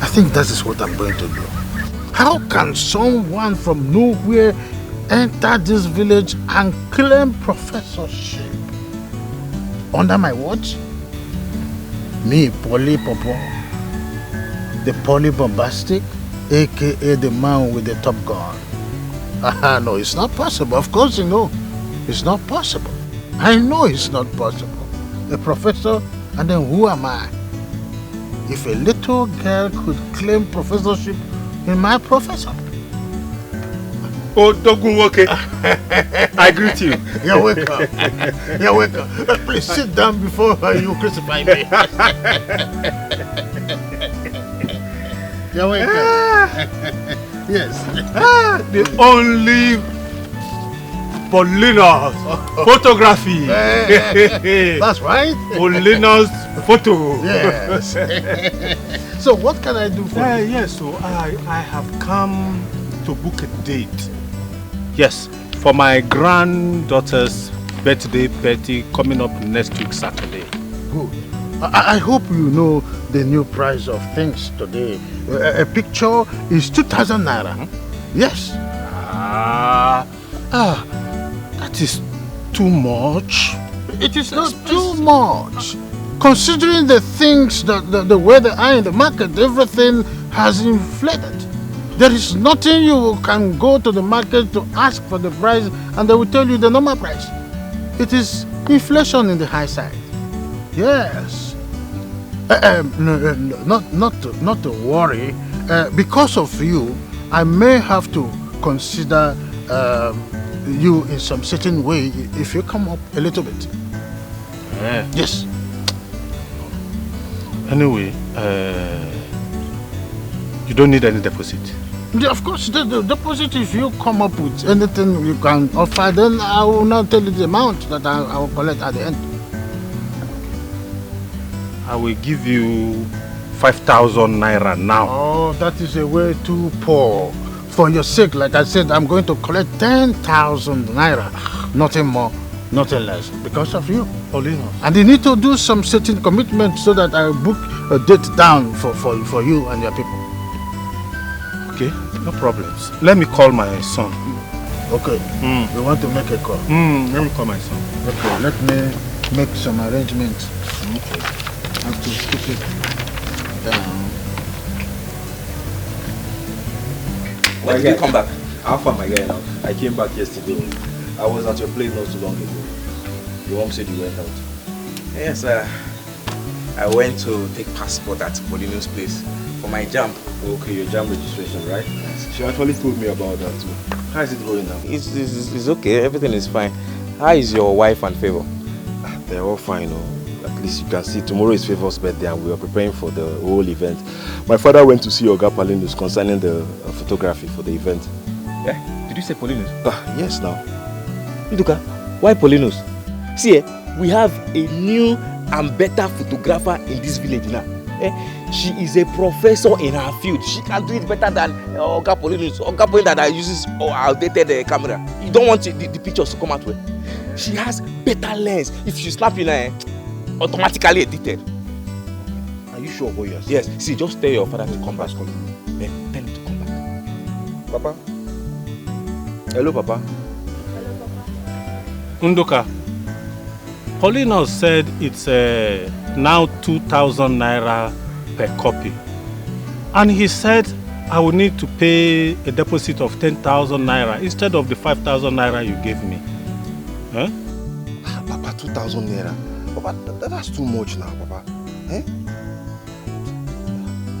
I think that is what I'm going to do. How can someone from nowhere enter this village and claim professorship under my watch? Me, Polly Popo, the polybombastic, aka the man with the top gun. No, it's not possible. Of course you know. It's not possible. I know it's not possible. A professor, and then who am I? If a little girl could claim professorship in my profession. Oh, Dogunwoke. I greet you. You're welcome. You're welcome. Please sit down before you crucify me. You're welcome. Yes. The only Paulina's photography. That's right. Paulina's photo. Yes. So what can I do for you? Yes, so I have come to book a date. Yes, for my granddaughter's birthday party coming up next week Saturday. Good. I hope you know the new price of things today. A picture is 2,000 naira. Yes. That is too much. It is not too much. Considering the things, the way they are in the market, everything has inflated. There is nothing you can go to the market to ask for the price and they will tell you the normal price. It is inflation in the high side. Yes. Not to worry. Because of you, I may have to consider you in some certain way if you come up a little bit. Yes. Anyway, you don't need any deposit. Of course, the deposit, if you come up with anything you can offer, then I will now tell you the amount that I will collect at the end. I will give you 5,000 naira now. Oh, that is a way too poor. For your sake, like I said, I'm going to collect 10,000 naira. Nothing more, nothing less. Because of you. Paulina. And you need to do some certain commitment so that I book a date down for you and your people. Okay, no problems. Let me call my son. Okay. You want to make a call? Let me call my son. Okay, let me make some arrangements. Okay. I have to keep it down. When did you come back? How far my guy now? I came back yesterday. I was at your place not too long ago. Your mom said you went out. Yes, I went to take passport at Paulina's place for my jam. Okay, your jam registration, right? Yes. She actually told me about that too. How is it going now? It's okay, everything is fine. How is your wife and Favor? They're all fine. At least you can see tomorrow is Favor's birthday and we are preparing for the whole event. My father went to see Oga Paulinus concerning the photography for the event. Yeah? Did you say Paulinus? Yes, now. Iduka, why Paulinus? See, we have a new and better photographer in this village now. She is a professor in her field. She can do it better than Oga Paulinus. Oga Paulinus that uses outdated camera. You don't want the pictures to come out well. She has better lens. If you snap in her, automatically edited. Are you sure about yours? Yes. See, just tell your father to come back. Tell him to come back. Papa? Hello, Papa. Hello, Papa. Undoka, Paulina said it's now 2,000 naira per copy. And he said I will need to pay a deposit of 10,000 naira instead of the 5,000 naira you gave me. Huh? Papa, 2,000 naira. Papa, that's too much now, Papa. Eh?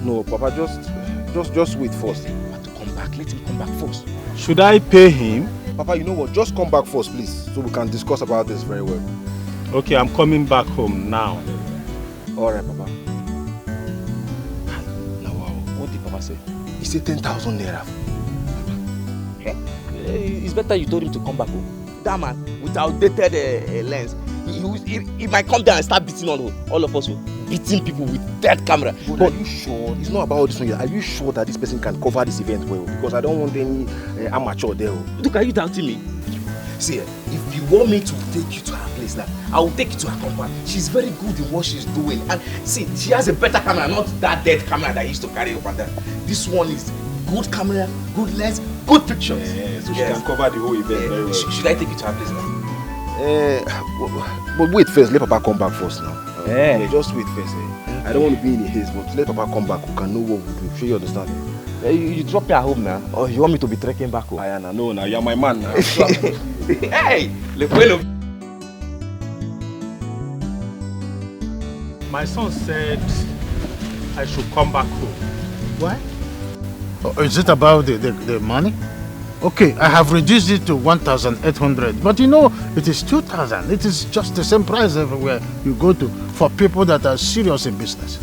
No, Papa, just wait first. But to come back, let him come back first. Should I pay him? Papa, you know what? Just come back first, please, so we can discuss about this very well. Okay, I'm coming back home now. Alright, Papa. Now, wow, what did Papa say? He said 10,000 naira. It's better you told him to come back home. That man, with outdated lens, he might come down and start beating all of us, beating people with dead camera. But are you sure? It's not about this one yet. Are you sure that this person can cover this event well? Because I don't want any amateur there. Look, are you doubting me? See, if you want me to take you to her place now, I will take you to her compound. She's very good in what she's doing. And see, she has a better camera, not that dead camera that I used to carry up and down. This one is good camera, good lens, good pictures. Yeah, so she can cover the whole event very well. Should I take you to her place now? But wait first, let Papa come back first now. Yeah. Just wait first. I don't want to be in a haste, but let Papa come back. We can know what we do. Sure you understand? You drop me at home now, or you want me to be trekking back home? Ayana, no, now you're my man now. Hey, Lequeno. My son said I should come back home. Why? Oh, is it about the money? Okay, I have reduced it to 1,800, but you know, it is 2,000. It is just the same price everywhere you go to for people that are serious in business.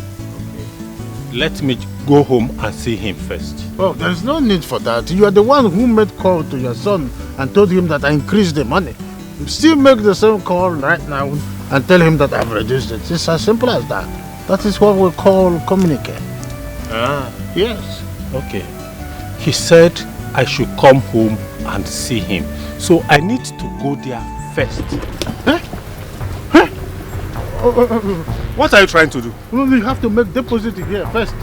Let me go home and see him first. Oh, there is no need for that. You are the one who made call to your son and told him that I increased the money. You still make the same call right now and tell him that I've reduced it. It's as simple as that. That is what we call communicate. Ah. Yes. Okay. He said I should come home and see him. So I need to go there first. Huh? What are you trying to do? Well, you have to make deposit here first.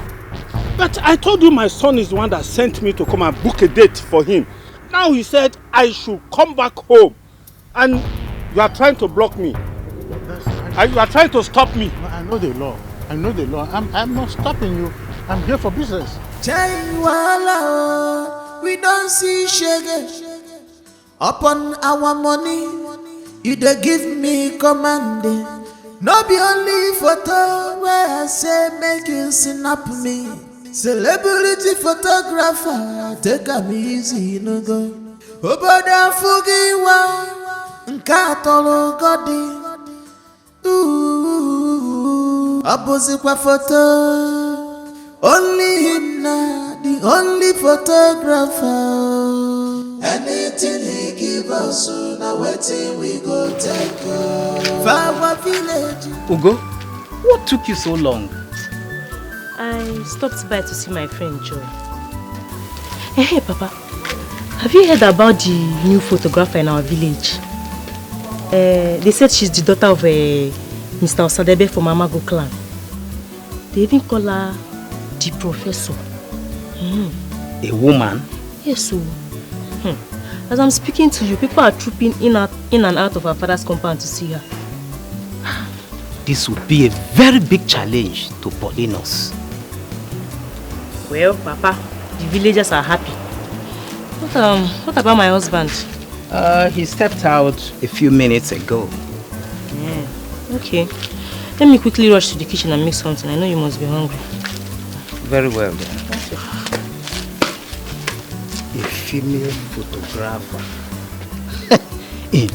But I told you my son is the one that sent me to come and book a date for him. Now he said I should come back home. And you are trying to block me. You are trying to stop me. I know the law. I know the law. I'm not stopping you. I'm here for business. We don't see shege upon our money. You dey give me command. No be only photo where I say make you snap me. Celebrity photographer, take am easy, no go. Obodo fugiwa, nkatolo godi. Abozikwa photo. Only him na the only photographer. Anything he give us, now waiting we go take for our village. Ugo, what took you so long? I stopped by to see my friend Joy. Hey, Papa, have you heard about the new photographer in our village? They said she's the daughter of Mr. Osadebe from Amago clan. They even call her the professor. A woman? Yes, so. As I'm speaking to you, people are trooping in and out of our father's compound to see her. This would be a very big challenge to Paulinus. Well, Papa, the villagers are happy. What about my husband? He stepped out a few minutes ago. Yeah, okay. Let me quickly rush to the kitchen and make something. I know you must be hungry. Very well then. A female photographer in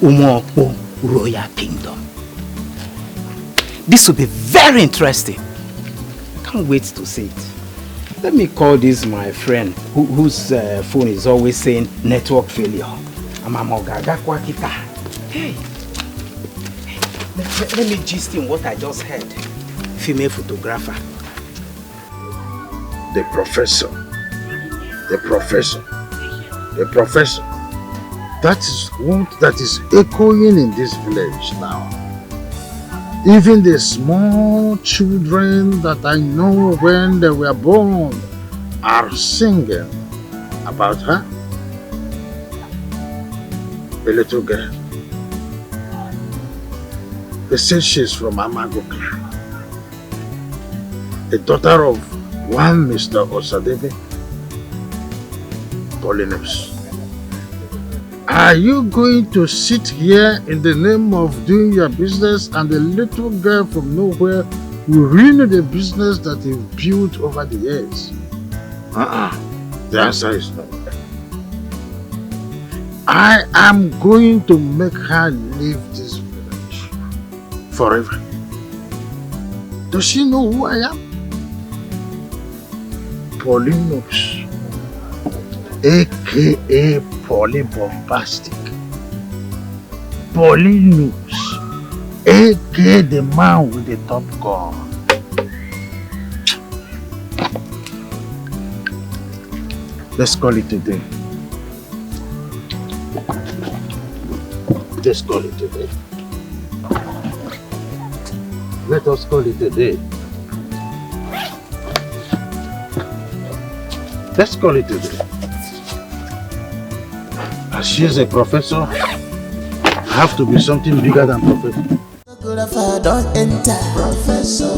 Okonkwo Royal Kingdom. This will be very interesting. Can't wait to see it. Let me call this my friend whose phone is always saying network failure. Hey. Let me gist him what I just heard. Female photographer. The professor. The professor. The professor. That is what that is echoing in this village now. Even the small children that I know when they were born are singing about her. The little girl. They say she's from Amago clan. The daughter of one Mr. Osadebe. Paulinus. Are you going to sit here in the name of doing your business and the little girl from nowhere will ruin the business that you've built over the years? The answer is no. I am going to make her leave this village forever. Does she know who I am? Paulinus, aka Polybombastic. Paulinus, aka the man with the top gun. Let's call it a day. Let's call it a day. Let us call it a day. Let's call it a day. As she is a professor, I have to be something bigger than professor. Photographer don't enter. Professor.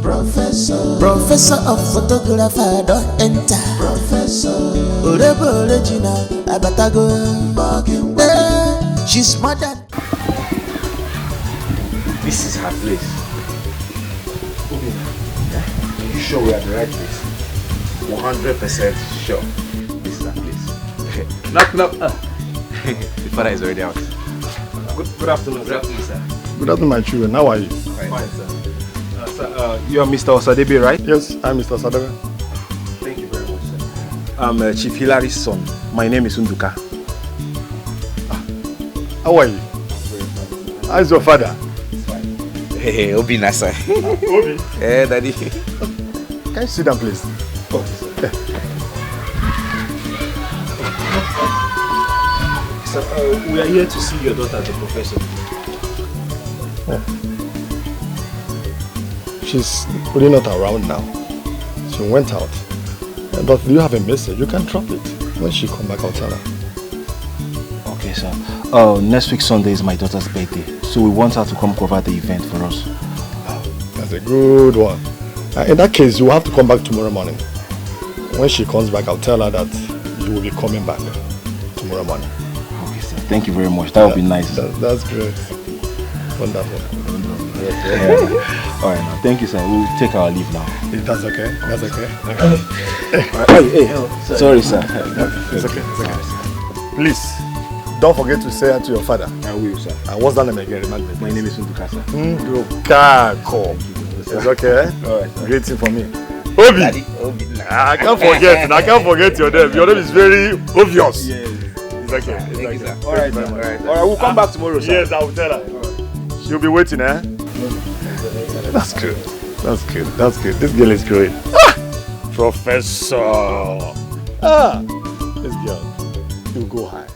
Professor. Professor of photographer don't enter. Professor. Original Abatago. She's mother. This is her place. Are you sure we are at the right place? 100% sure. This is her place. Knock. The father is already out. Good afternoon. Good afternoon, sir. Good afternoon, my children. How are you? Fine, sir. Sir, you are Mr. Osadebe, right? Yes, I'm Mr. Osadebe. Thank you very much, sir. I'm Chief Hilary's son. My name is Unduka. How are you? How's your father? Hey, Obi Nasa. Obi? Hey, Daddy. Can you sit down, please? Oh, sir. We are here to see your daughter, the professor. Oh. She's really not around now. She went out. But do you have a message? You can drop it. When she come back, I'll tell her. Okay, sir. Next week Sunday is my daughter's birthday, so we want her to come cover the event for us. That's a good one. In that case, you have to come back tomorrow morning. When she comes back, I'll tell her that you will be coming back tomorrow morning. Okay, sir. Thank you very much. That would be nice. That's great. Wonderful. All right, now. Thank you, sir. We'll take our leave now. That's okay. That's okay. Hey, sorry, sir. It's okay. Please, don't forget to say that to your father. I will, sir. And what's that name again? Remind me. My name is Unduka, sir. Unduka. It's okay. All right, sir. Great thing for me. Obi. I can't forget. I can't forget your name. Your name is very obvious. Yes. It's okay. It's okay. Sir. All right, sir. All right, we'll come back tomorrow, sir. Yes, I will tell her. She'll be waiting, eh? That's good. That's good. That's good. This girl is great. Professor. This girl. She'll go high.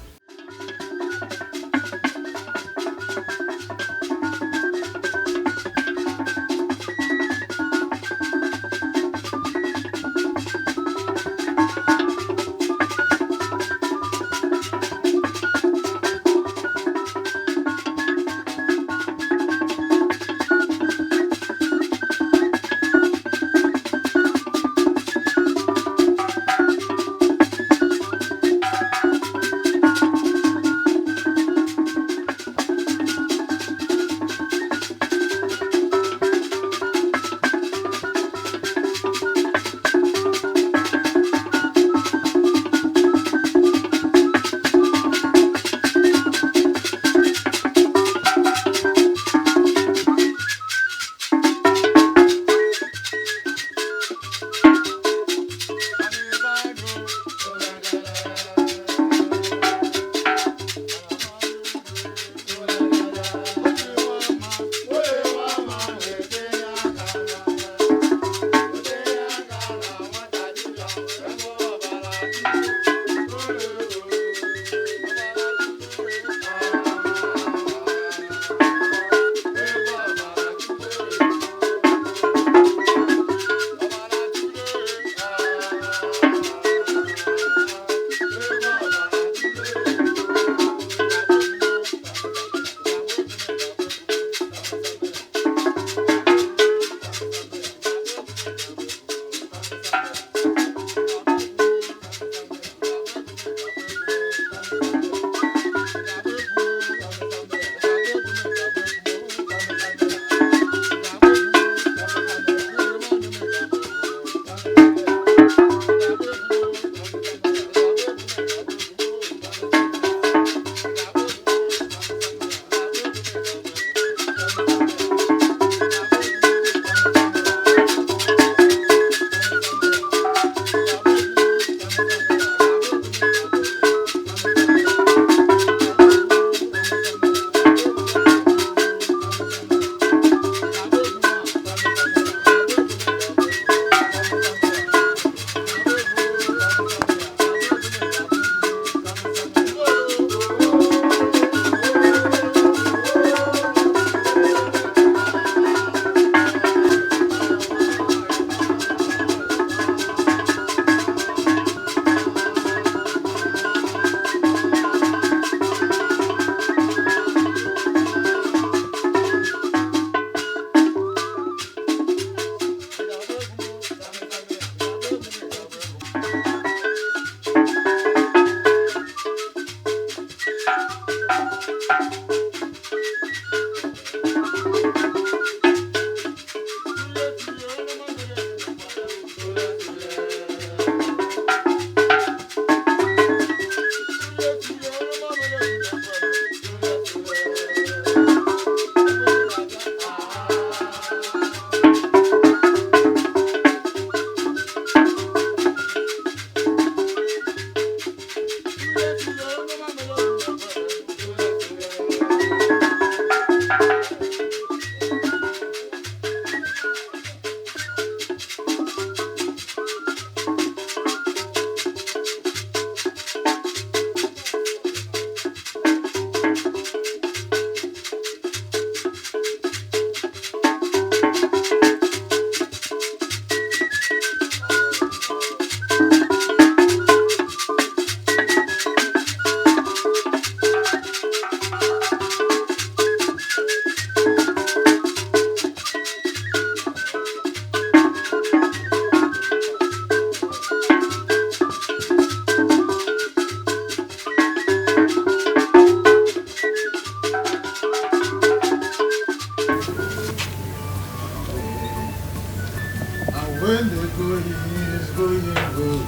When the going is going good.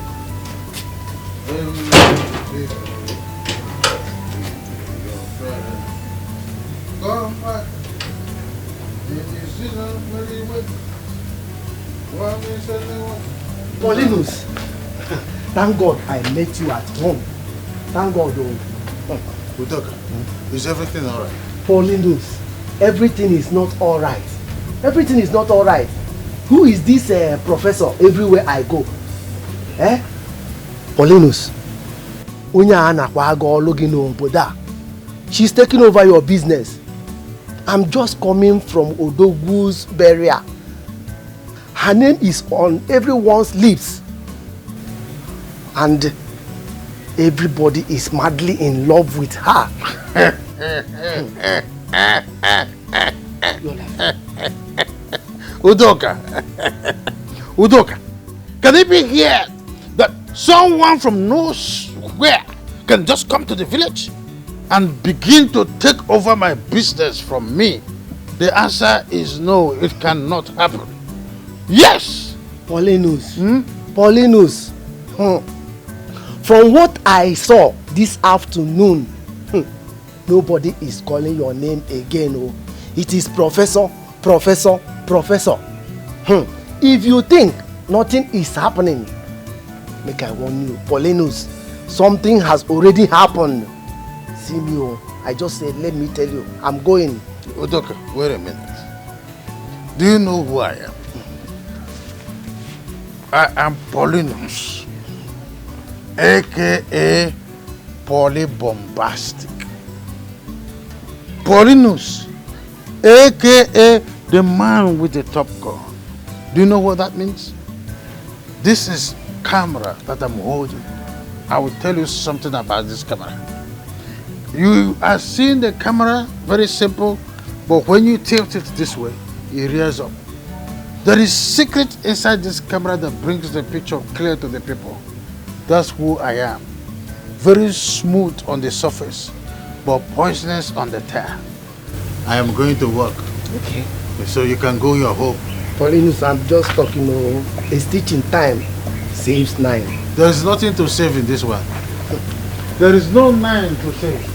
Come back. Paulinus, thank God I met you at home. Thank God. Udoka, is everything alright? Paulinus, everything is not alright. Everything is not alright. Who is this professor everywhere I go? Eh? Paulinus, she's taking over your business. I'm just coming from Odogwu's burial. Her name is on everyone's lips. And everybody is madly in love with her. Udoka, Udoka, can it be here that someone from nowhere can just come to the village and begin to take over my business from me? The answer is no, it cannot happen. Yes! Paulinus, Paulinus, from what I saw this afternoon, nobody is calling your name again. Oh. It is Professor, Professor, Professor. If you think nothing is happening, make I warn you, Paulinus, something has already happened. See me, oh. I just said, let me tell you, I'm going. Udoka, wait a minute. Do you know who I am? I am Paulinus, aka Polybombastic. Paulinus, aka the man with the top gun. Do you know what that means? This is camera that I'm holding. I will tell you something about this camera. You are seeing the camera, very simple, but when you tilt it this way, it rears up. There is secret inside this camera that brings the picture clear to the people. That's who I am. Very smooth on the surface, but poisonous on the tail. I am going to work. Okay. So you can go your home. Paulinus, I'm just talking, a stitch in time saves 9. There is nothing to save in this one. There is no 9 to save.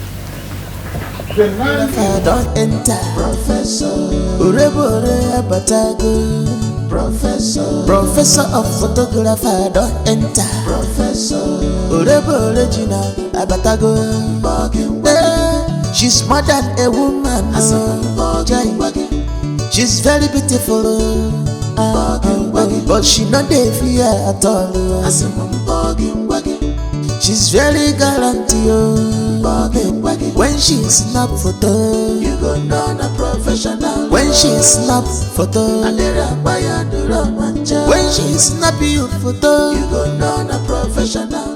The 9 don't enter. Professor. Urebore abatago. Professor. Professor of photographer don't enter. Professor. Urebore Gina abatago. She's more than a woman. She's very beautiful. But she not dey fear at all. She's very gallant, when she snap photo, you go know a professional. When she snap photo, when she snap you photo, you go know a professional.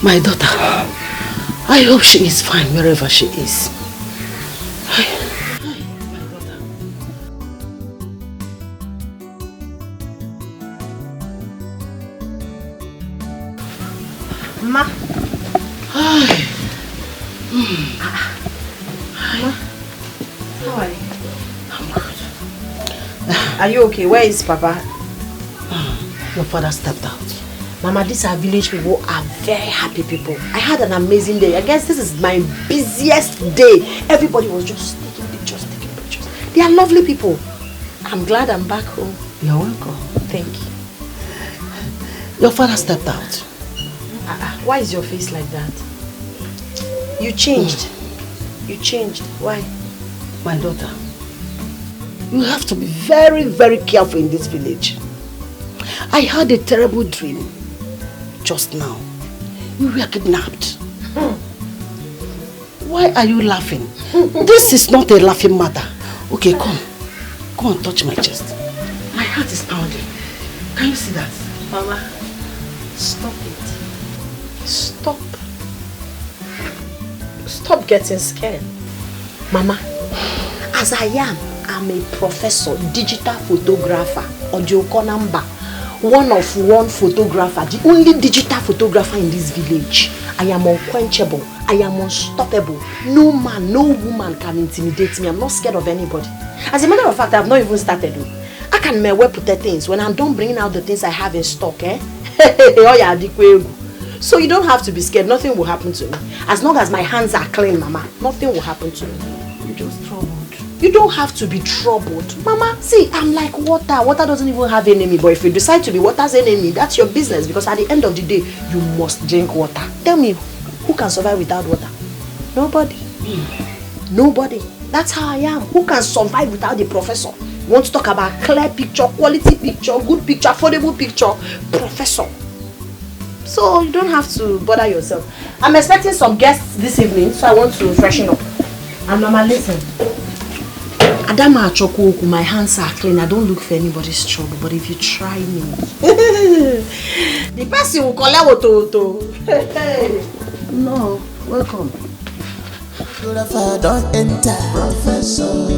My daughter, I hope she is fine wherever she is. Ma. Hi. Ma. How are you? I'm good. Are you okay? Where is Papa? Your father stepped out. Mama, these are village people are very happy people. I had an amazing day. I guess this is my busiest day. Everybody was just taking pictures, taking pictures. They are lovely people. I'm glad I'm back home. You're welcome. Thank you. Your father stepped out. Why is your face like that? You changed. You changed. Why? My daughter, you have to be very, very careful in this village. I had a terrible dream just now. We were kidnapped. Why are you laughing? This is not a laughing matter. Okay, come. Come and touch my chest. My heart is pounding. Can you see that? Mama, stop it. Stop. Stop getting scared. Mama, as I am, I'm a professor, digital photographer, audio number, one of one photographer, the only digital photographer in this village. I am unquenchable. I am unstoppable. No man, no woman can intimidate me. I'm not scared of anybody. As a matter of fact, I've not even started. I can well put the things. When I'm done bringing out the things I have in stock, oh yeah, so you don't have to be scared. Nothing will happen to me. As long as my hands are clean, Mama, nothing will happen to me. You're just troubled. You don't have to be troubled. Mama, see, I'm like water. Water doesn't even have enemy. But if you decide to be water's enemy, that's your business. Because at the end of the day, you must drink water. Tell me, who can survive without water? Nobody. Nobody. That's how I am. Who can survive without the professor? You want to talk about clear picture, quality picture, good picture, affordable picture? Professor. So you don't have to bother yourself. I'm expecting some guests this evening, so I want to freshen up. And Mama, listen. Adama Achoku, my hands are clean. I don't look for anybody's trouble. But if you try me, the person will call out to. No, welcome. Photographer don't enter. Professor.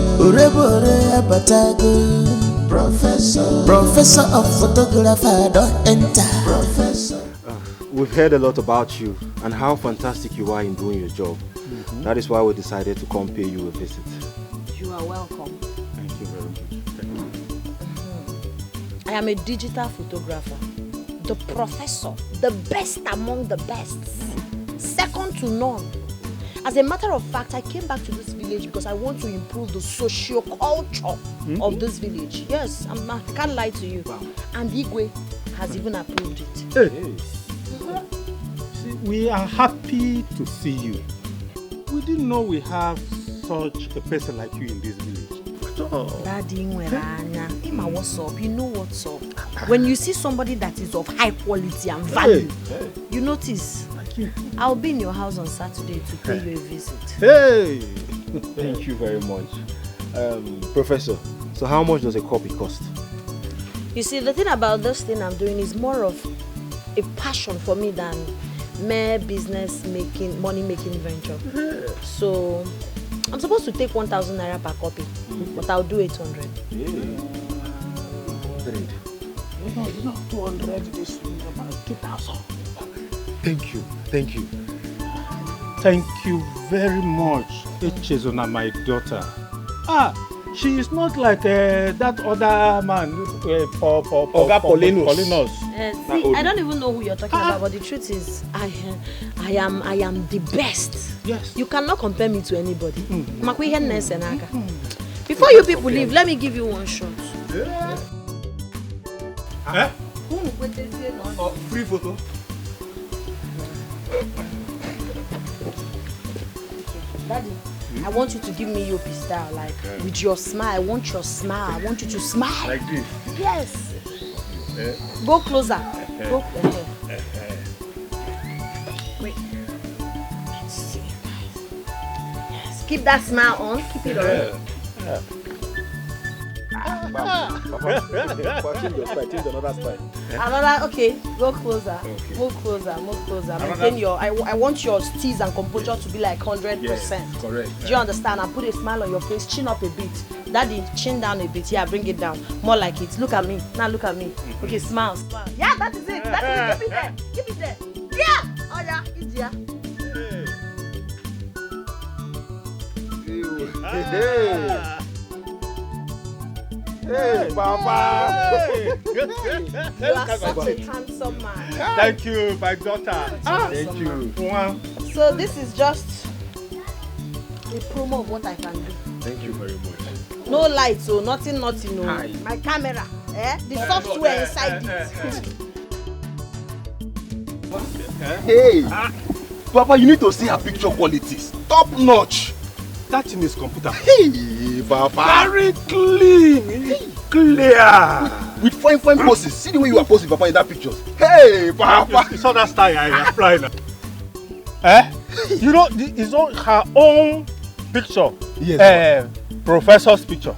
Professor of photographer don't enter. Professor. We've heard a lot about you and how fantastic you are in doing your job. That is why we decided to come pay you a visit. You are welcome. Thank you very much. I am a digital photographer, the professor, the best among the best, second to none. As a matter of fact, I came back to this village because I want to improve the socio-culture of this village. Yes, I can't lie to you. Wow. And Igwe has even approved it. Hey. See, we are happy to see you. We didn't know we have such a person like you in this village. Daddy, what's up? You know what's up. When you see somebody that is of high quality and value, you notice. I'll be in your house on Saturday to pay you a visit. Hey! Thank you very much. Professor, so how much does a copy cost? You see, the thing about this thing I'm doing is more of a passion for me than mere business making, money making venture. So I'm supposed to take 1,000 naira per copy, but I'll do 800. 100. No, not 200. This is about 2,000. Thank you. Thank you. Thank you very much, Echezona, my daughter. She is not like that other man, Paulinus. See, I don't even know who you're talking about, but the truth is, I am the best. Yes. You cannot compare me to anybody. Before you people leave, let me give you one shot. Free photo. Daddy, I want you to give me your style, like with your smile. I want your smile. I want you to smile. Like this? Yes. Go closer. Go closer. Wait. Let's see. Yes. Keep that smile on. Keep it on. Another, okay, go closer. Okay. Move closer. Maintain your, I want your steeze and composure to be like 100%. Yes, correct. Do you understand? And put a smile on your face, chin up a bit. Daddy, chin down a bit. Yeah, bring it down. More like it. Look at me. Now look at me. Okay, smile. Yeah, that is it. Keep it there. Keep it there. Yeah. Oh yeah, it's here. Hey, Papa! You are such a handsome man. Thank you, my daughter. Thank you. So this is just a promo of what I can do. Thank you very much. No lights, so nothing. No. My camera, the software inside it. Hey, Papa, you need to see her picture quality. Top notch. That in his computer. Hey, Papa. Very clean. Clear. With fine poses. See the way you are posing, Papa, in that picture. Hey, Papa. You saw that style I applied. You know, it's on her own picture. Yes. Professor's picture.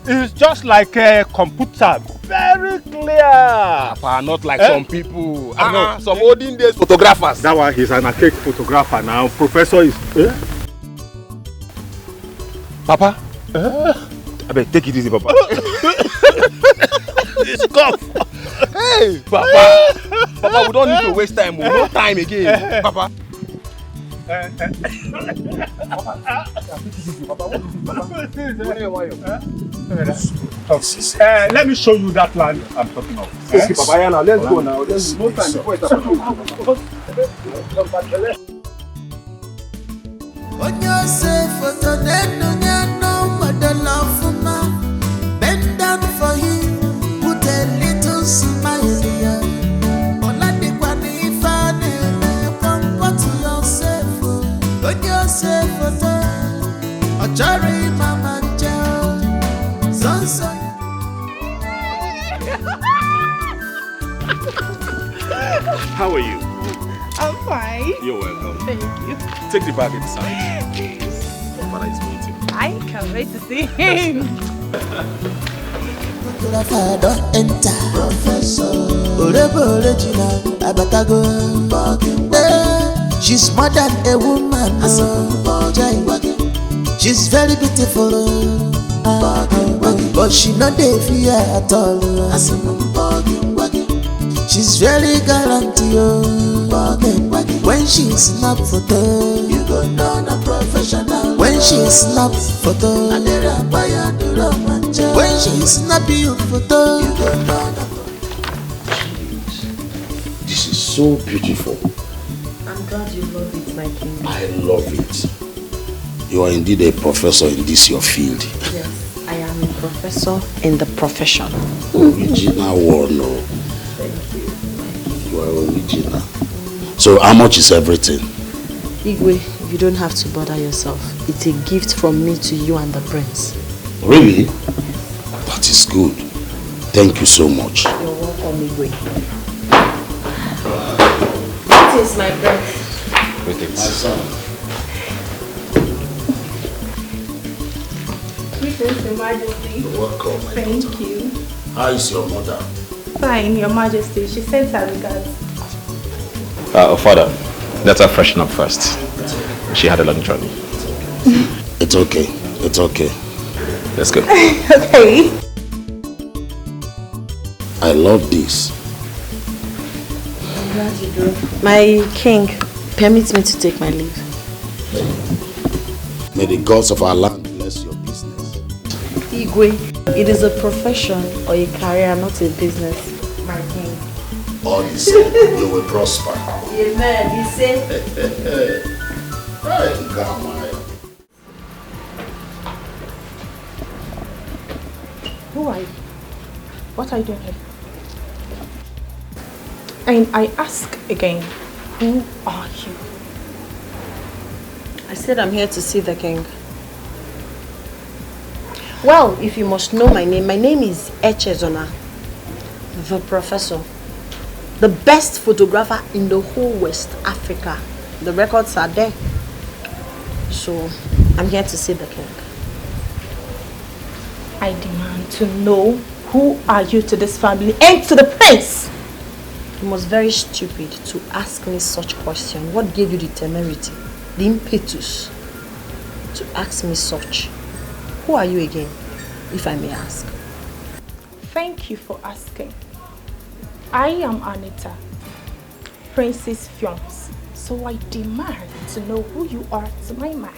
It's just like a computer. Very clear. Papa, not like some people. I know some olden days photographers. That one, he's an archaic photographer now. Professor is. Papa. I bet take it easy, Papa. It's cough. Hey, Papa. Papa, we don't need to waste time. No time again, Papa. Let me show you that land I'm talking about. Okay, Papa, now let's go now. Let's no time before it happens. Bend down for him, put a little smile here. How are you? I'm fine. You're welcome. Thank you. Take the bag inside. Your father is waiting. I can't wait to see him. She's more than a woman. She's very beautiful, but she not dey fear at all. She's very gallant, when she snap photo, you go know a professional. When she snap photo, when she snap you photo, you go know. This is so beautiful. I'm glad you love it, my king. I love it. You are indeed a professor in this your field. Yes, I am a professor in the profession. Original one, no. Thank you. You are original. So how much is everything? Igwe, you don't have to bother yourself. It's a gift from me to you and the prince. Really? That is good. Thank you so much. You're welcome, Igwe. That is my breath. My son. Greetings, Your Majesty. You're welcome. Thank you. How is your mother? Fine, Your Majesty. She sends her regards. Father, let her freshen up first. She had a long journey. It's okay. It's okay. Let's go. Okay. I love this. I'm glad you do. My king, permit me to take my leave. May the gods of our land bless your business. Igwe, it is a profession or a career, not a business, my king. All the same, you will prosper. Amen. He said. Who are you? What are you doing here? And I ask again, who are you? I said I'm here to see the king. Well, if you must know my name is Echezona, the professor. The best photographer in the whole West Africa. The records are there. So, I'm here to see the king. I demand to know who are you to this family and to the prince. You must very stupid to ask me such question. What gave you the temerity, the impetus to ask me such? Who are you again, if I may ask? Thank you for asking. I am Anita, Princess Fiance. So I demand to know who you are to my man.